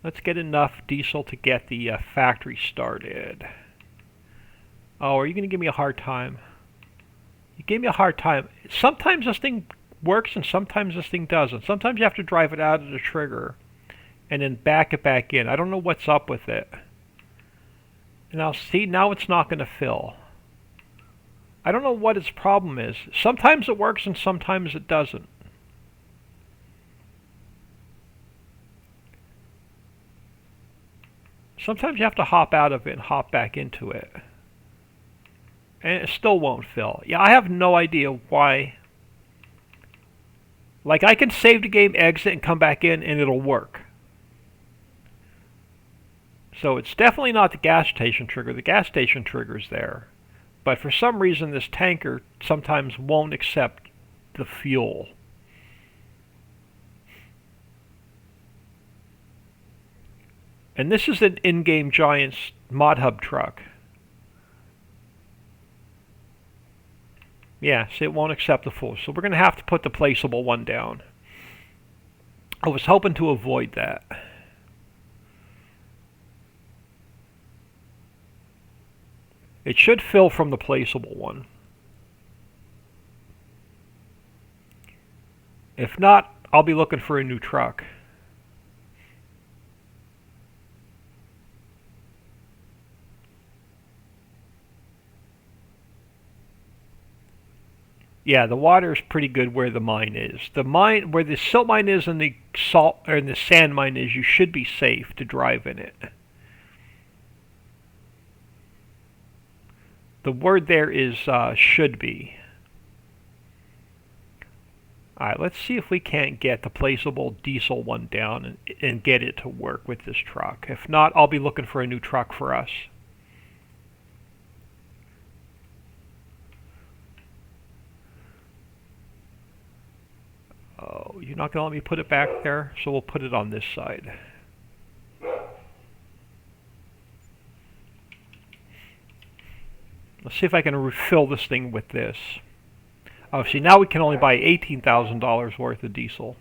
let's get enough diesel to get the factory started. Oh, are you going to give me a hard time? You gave me a hard time. Sometimes this thing works and sometimes this thing doesn't. Sometimes you have to drive it out of the trigger and then back it back in. I don't know what's up with it. And I'll see, now it's not going to fill. I don't know what its problem is. Sometimes it works and sometimes it doesn't. Sometimes you have to hop out of it and hop back into it. And it still won't fill. Yeah, I have no idea why. Like, I can save the game, exit, and come back in, and it'll work. So it's definitely not the gas station trigger. The gas station trigger's there. But for some reason, this tanker sometimes won't accept the fuel. And this is an in-game Giants mod hub truck. Yeah, see, it won't accept the full. So we're going to have to put the placeable one down. I was hoping to avoid that. It should fill from the placeable one. If not, I'll be looking for a new truck. Yeah, the water is pretty good where the mine is. The mine, where the silt mine is and the salt or the sand mine is, you should be safe to drive in it. The word there is should be. Alright, let's see if we can't get the placeable diesel one down and get it to work with this truck. If not, I'll be looking for a new truck for us. Oh, you're not going to let me put it back there? So we'll put it on this side. Let's see if I can refill this thing with this. Oh, see, now we can only buy $18,000 worth of diesel.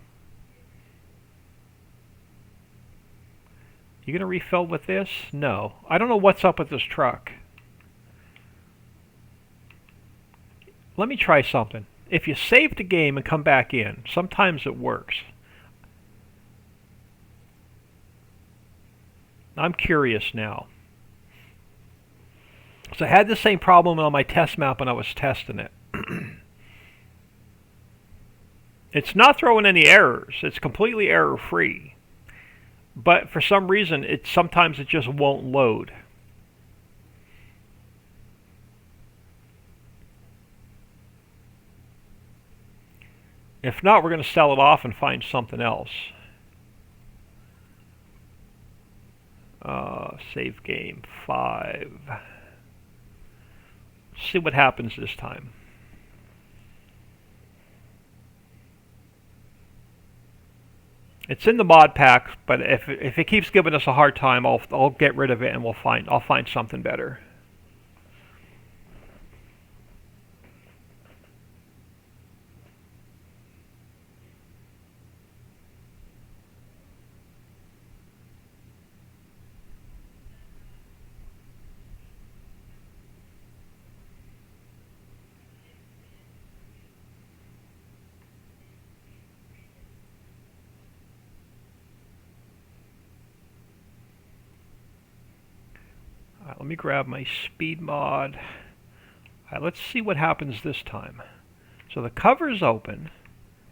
You going to refill with this? No. I don't know what's up with this truck. Let me try something. If you save the game and come back in, sometimes it works. I'm curious now. So I had the same problem on my test map when I was testing it. It's not throwing any errors. It's completely error-free. But for some reason, sometimes it just won't load. If not, we're going to sell it off and find something else. Save game 5. See what happens this time. It's in the mod pack, but if it keeps giving us a hard time, I'll get rid of it and I'll find something better. Let me grab my speed mod. Let's see what happens this time. So the cover's open.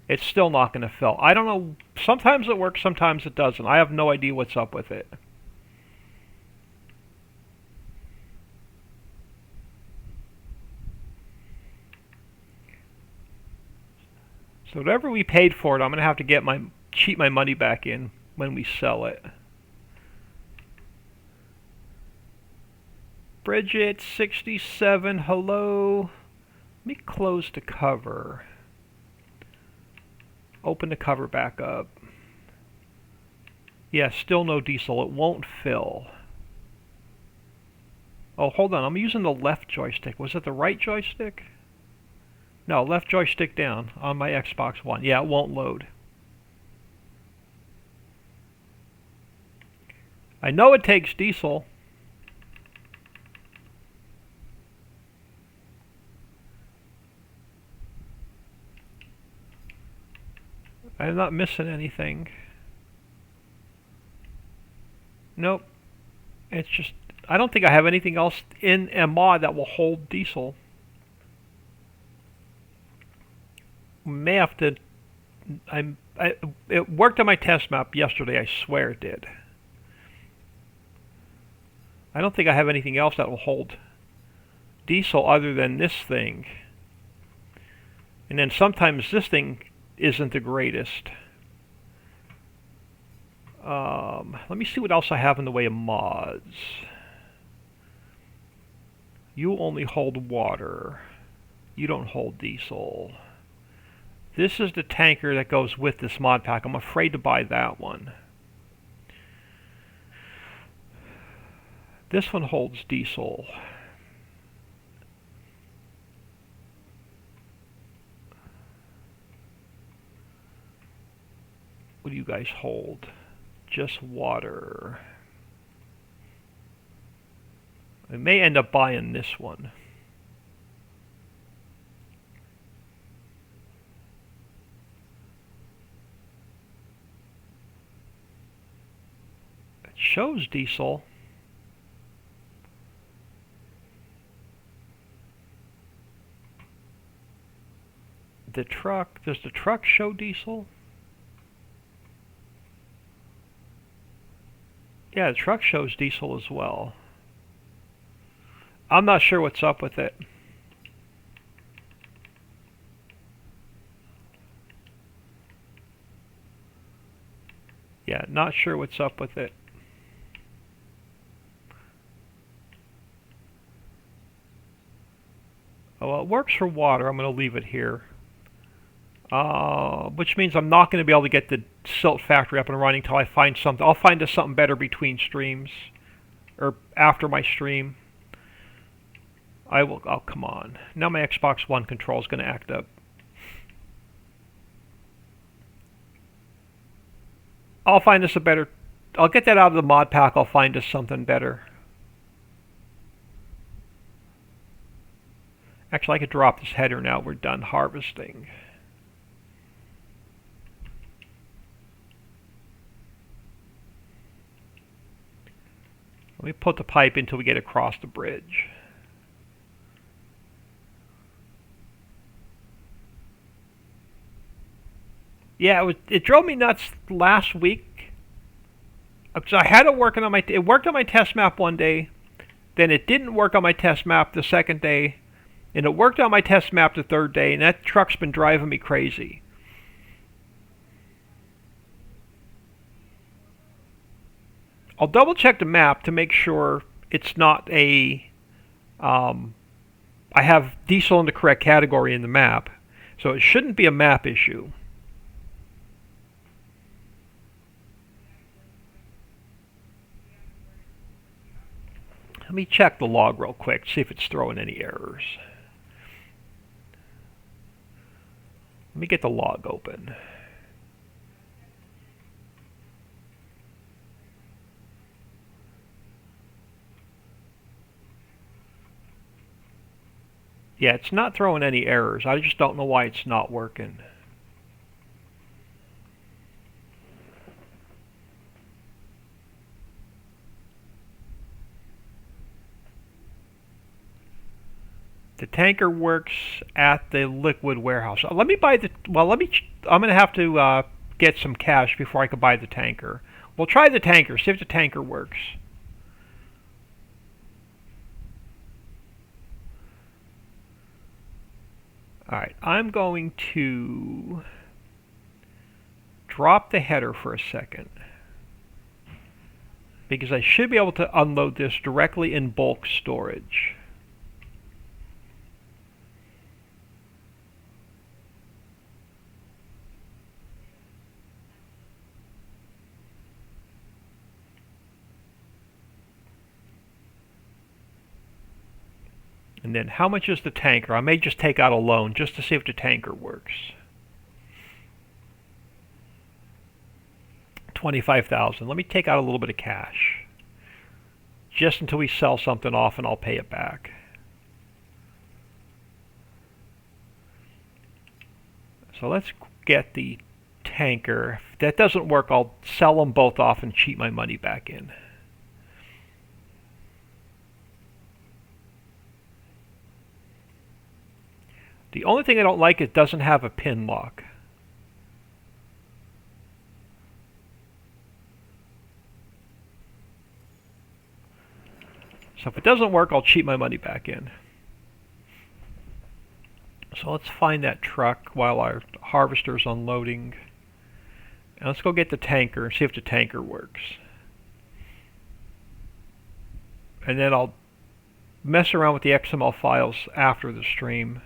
It's still not going to fill. I don't know. Sometimes it works, sometimes it doesn't. I have no idea what's up with it. So whatever we paid for it, I'm going to have to cheat my money back in when we sell it. Bridget, 67, hello. Let me close the cover. Open the cover back up. Yeah, still no diesel. It won't fill. Oh, hold on. I'm using the left joystick. Was it the right joystick? No, left joystick down on my Xbox One. Yeah, it won't load. I know it takes diesel. I'm not missing anything. Nope. It's just, I don't think I have anything else in a mod that will hold diesel. May have to, it worked on my test map yesterday, I swear it did. I don't think I have anything else that will hold diesel other than this thing. And then sometimes this thing isn't the greatest. Let me see what else I have in the way of mods. You only hold water. You don't hold diesel. This is the tanker that goes with this mod pack. I'm afraid to buy that one. This one holds diesel. What do you guys hold? Just water. I may end up buying this one. It shows diesel. The truck, does the truck show diesel? Yeah, the truck shows diesel as well. I'm not sure what's up with it. Yeah, not sure what's up with it. Oh, well, it works for water. I'm going to leave it here. Which means I'm not going to be able to get the silt factory up and running until I find something. I'll find something better between streams, or after my stream. I will. Oh, come on! Now my Xbox One control is going to act up. I'll find us a better. I'll get that out of the mod pack. I'll find us something better. Actually, I could drop this header now. We're done harvesting. Let me put the pipe until we get across the bridge. Yeah, it drove me nuts last week. So I had it working on it worked on my test map one day, then it didn't work on my test map the second day, and it worked on my test map the third day, and that truck's been driving me crazy. I'll double check the map to make sure it's not I have diesel in the correct category in the map, so it shouldn't be a map issue. Let me check the log real quick, see if it's throwing any errors. Let me get the log open. Yeah, it's not throwing any errors. I just don't know why it's not working. The tanker works at the liquid warehouse. Let me buy the. Well, I'm gonna have to get some cash before I can buy the tanker. We'll try the tanker. See if the tanker works. All right, I'm going to drop the header for a second because I should be able to unload this directly in bulk storage. And then how much is the tanker? I may just take out a loan just to see if the tanker works. 25,000. Let me take out a little bit of cash. Just until we sell something off and I'll pay it back. So let's get the tanker. If that doesn't work, I'll sell them both off and cheat my money back in. The only thing I don't like is it doesn't have a pin lock. So if it doesn't work, I'll cheat my money back in. So let's find that truck while our harvester's unloading. And let's go get the tanker and see if the tanker works. And then I'll mess around with the XML files after the stream.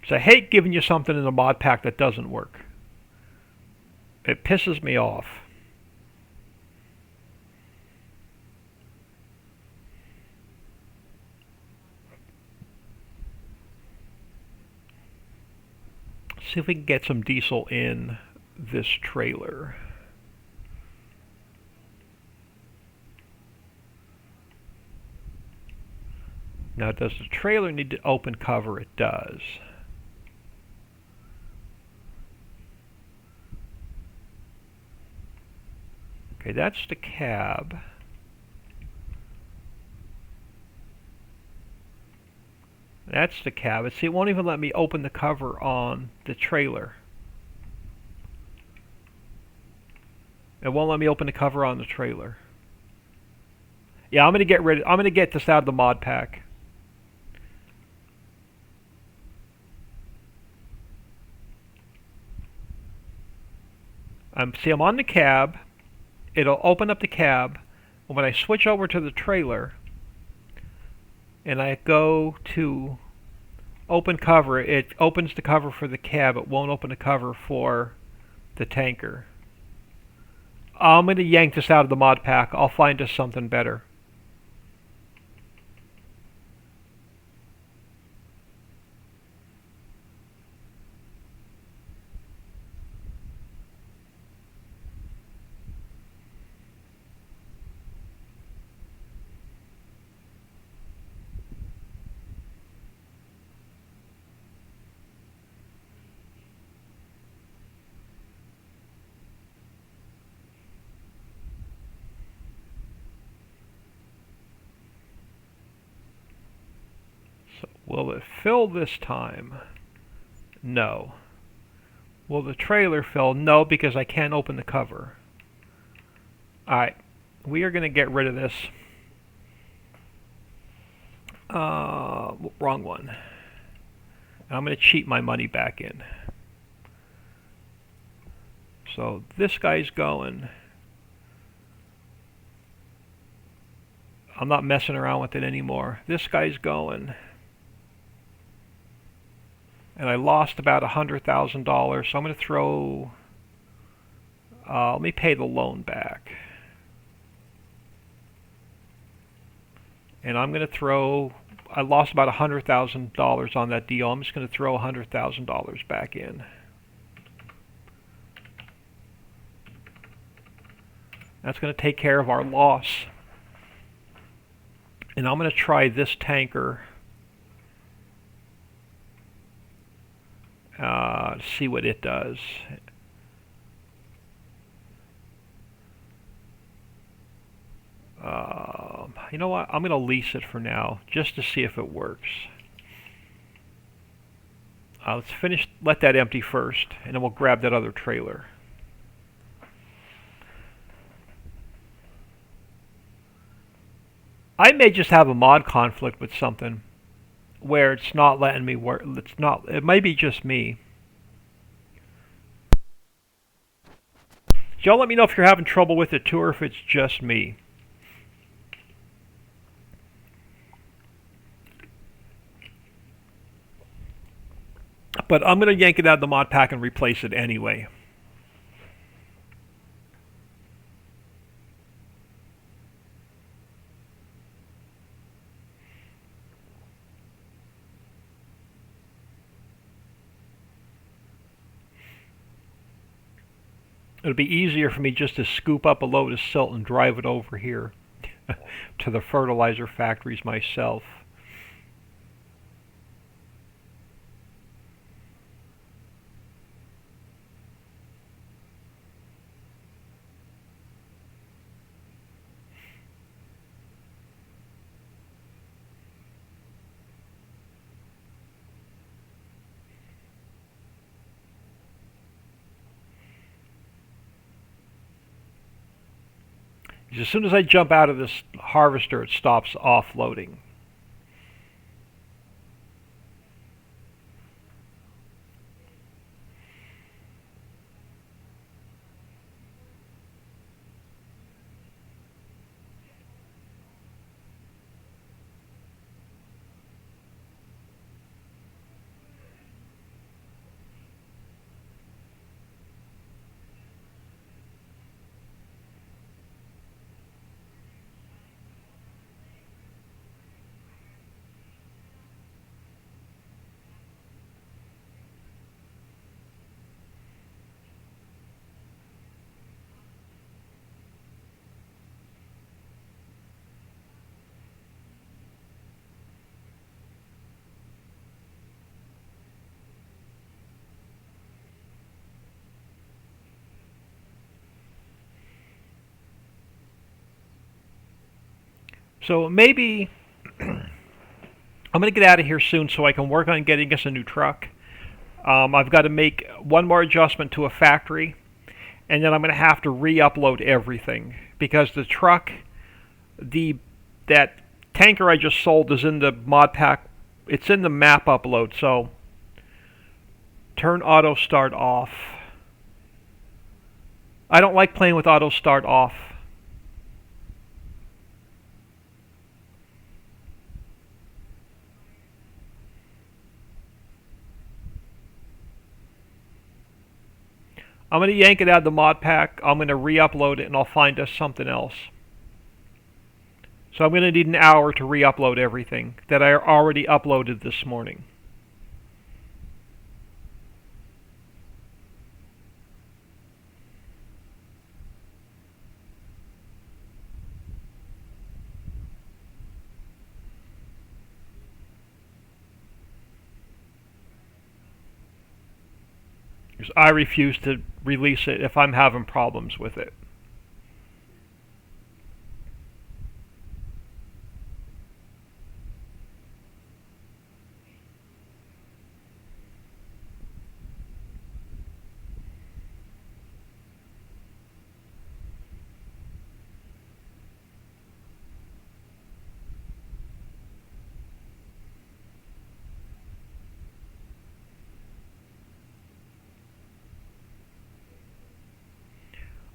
Because I hate giving you something in a mod pack that doesn't work. It pisses me off. See if we can get some diesel in this trailer. Now, does the trailer need to open cover? It does. Okay, that's the cab. That's the cab. See, it won't even let me open the cover on the trailer. It won't let me open the cover on the trailer. Yeah, I'm gonna get this out of the mod pack. See, I'm on the cab. It'll open up the cab. And when I switch over to the trailer and I go to open cover, it opens the cover for the cab. It won't open the cover for the tanker. I'm going to yank this out of the mod pack. I'll find us something better. So will it fill this time? No. Will the trailer fill? No, because I can't open the cover. Alright, we are going to get rid of this. Wrong one. I'm going to cheat my money back in. So this guy's going. I'm not messing around with it anymore. This guy's going. And I lost about $100,000, so I'm going to throw... let me pay the loan back. And I'm going to throw... I lost about $100,000 on that deal. I'm just going to throw $100,000 back in. That's going to take care of our loss. And I'm going to try this tanker. To see what it does. You know what? I'm going to lease it for now, just to see if it works. Let's finish, let that empty first, and then we'll grab that other trailer. I may just have a mod conflict with something where it's not letting me work. It might be just me. Y'all let me know if you're having trouble with it too, or if it's just me. But I'm going to yank it out of the mod pack and replace it anyway. It'll be easier for me just to scoop up a load of silt and drive it over here to the fertilizer factories myself. As soon as I jump out of this harvester, it stops offloading. So maybe I'm going to get out of here soon so I can work on getting us a new truck. I've got to make one more adjustment to a factory, and then I'm going to have to re-upload everything because the truck, that tanker I just sold is in the mod pack. It's in the map upload, so turn auto start off. I don't like playing with auto start off. I'm going to yank it out of the mod pack. I'm going to re-upload it, and I'll find us something else. So I'm going to need an hour to re-upload everything that I already uploaded this morning. I refuse to release it if I'm having problems with it.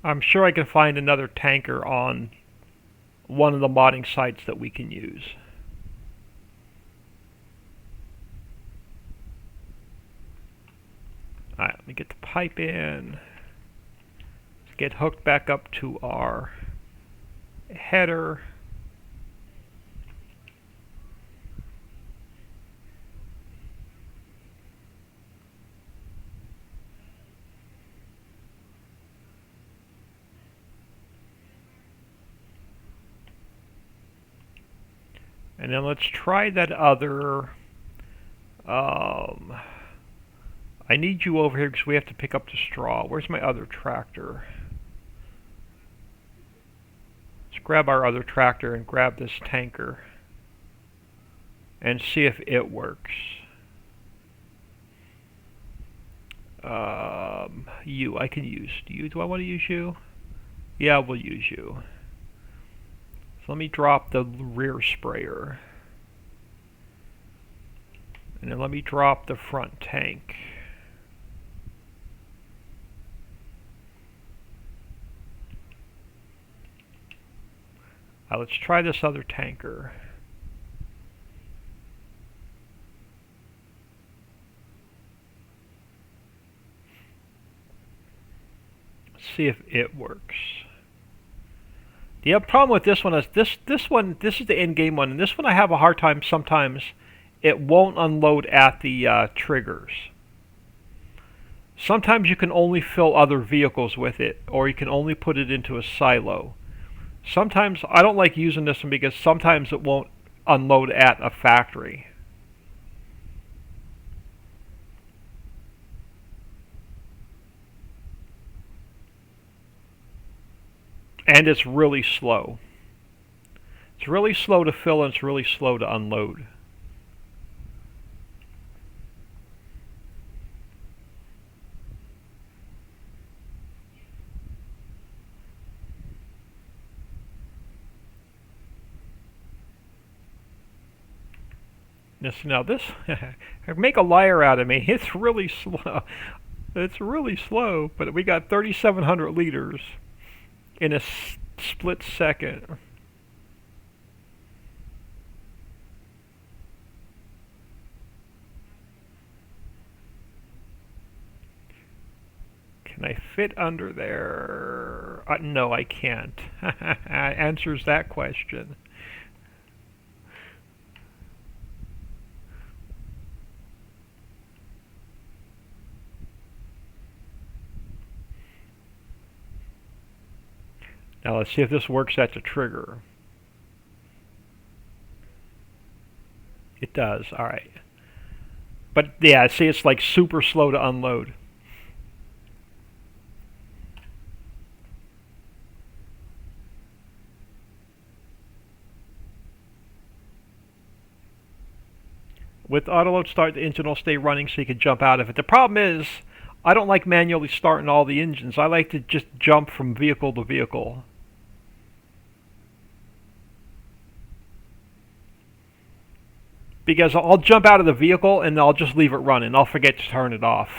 I'm sure I can find another tanker on one of the modding sites that we can use. Alright, let me get the pipe in. Let's get hooked back up to our header. And then let's try that other, I need you over here because we have to pick up the straw. Where's my other tractor? Let's grab our other tractor and grab this tanker and see if it works. I can use you. Do I want to use you? Yeah, we'll use you. So let me drop the rear sprayer. And then let me drop the front tank. Let's try this other tanker. See if it works. The problem with this one is this is the in-game one, and this one I have a hard time sometimes. It won't unload at the triggers. Sometimes you can only fill other vehicles with it, or you can only put it into a silo. Sometimes I don't like using this one because sometimes it won't unload at a factory. And it's really slow. It's really slow to fill and it's really slow to unload. Now this, make a liar out of me. It's really slow. It's really slow, but we got 3,700 liters in a split second. Can I fit under there? No, I can't. Answers that question. Now let's see if this works at the trigger. It does, alright. But yeah, see, it's like super slow to unload. With autoload start, the engine will stay running so you can jump out of it. The problem is, I don't like manually starting all the engines. I like to just jump from vehicle to vehicle. Because I'll jump out of the vehicle and I'll just leave it running. I'll forget to turn it off.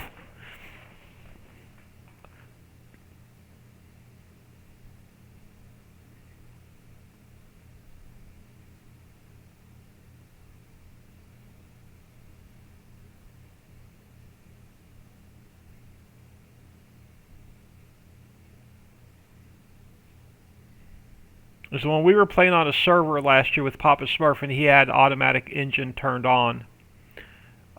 So when we were playing on a server last year with Papa Smurf, and he had automatic engine turned on,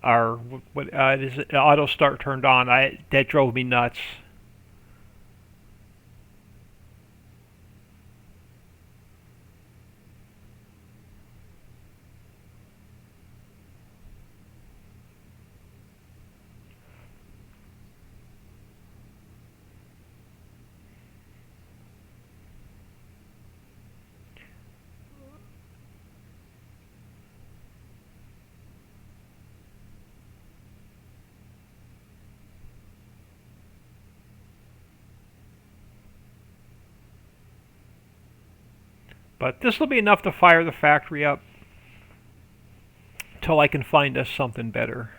or what is it, auto start turned on, that drove me nuts. But this will be enough to fire the factory up till I can find us something better.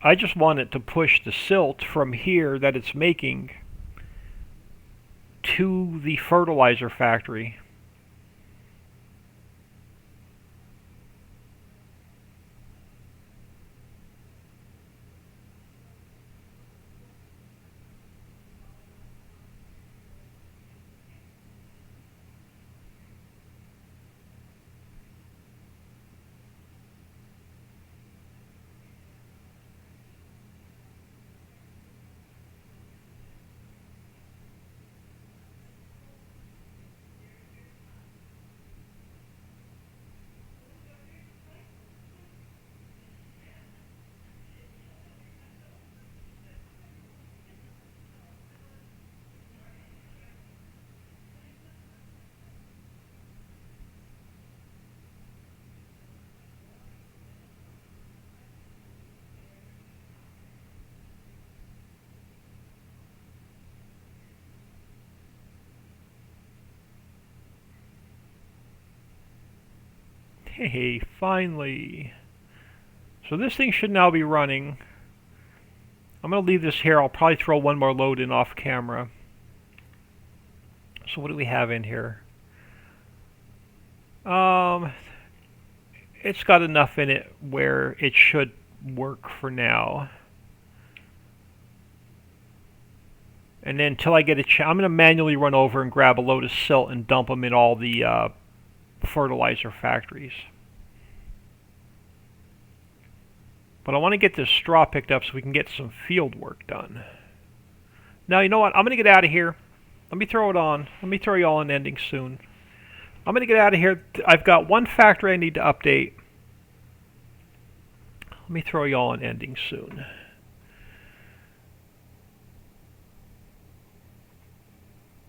I just want it to push the silt from here that it's making to the fertilizer factory. Hey, finally. So this thing should now be running. I'm going to leave this here. I'll probably throw one more load in off camera. So what do we have in here? It's got enough in it where it should work for now. And then until I get a chance, I'm going to manually run over and grab a load of silt and dump them in all the fertilizer factories. But I want to get this straw picked up so we can get some field work done. Now, you know what? I'm going to get out of here. Let me throw it on. Let me throw you all an ending soon. I'm going to get out of here. I've got one factory I need to update. Let me throw you all an ending soon.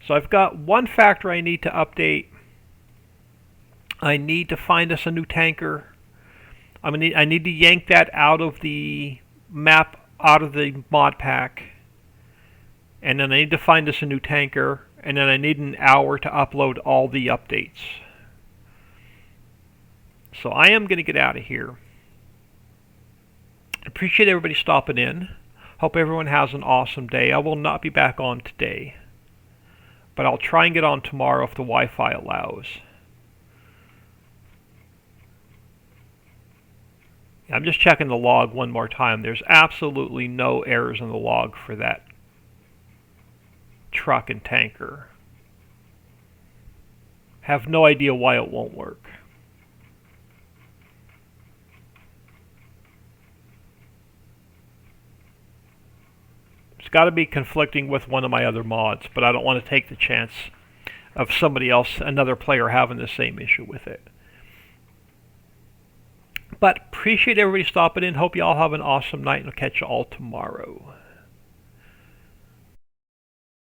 So I've got one factory I need to update. I need to find us a new tanker. I need to yank that out of the map, out of the mod pack. And then I need to find us a new tanker. And then I need an hour to upload all the updates. So I am going to get out of here. Appreciate everybody stopping in. Hope everyone has an awesome day. I will not be back on today, but I'll try and get on tomorrow if the Wi-Fi allows. I'm just checking the log one more time. There's absolutely no errors in the log for that truck and tanker. Have no idea why it won't work. It's got to be conflicting with one of my other mods, but I don't want to take the chance of somebody else, another player, having the same issue with it. But appreciate everybody stopping in. Hope you all have an awesome night, and I'll catch you all tomorrow.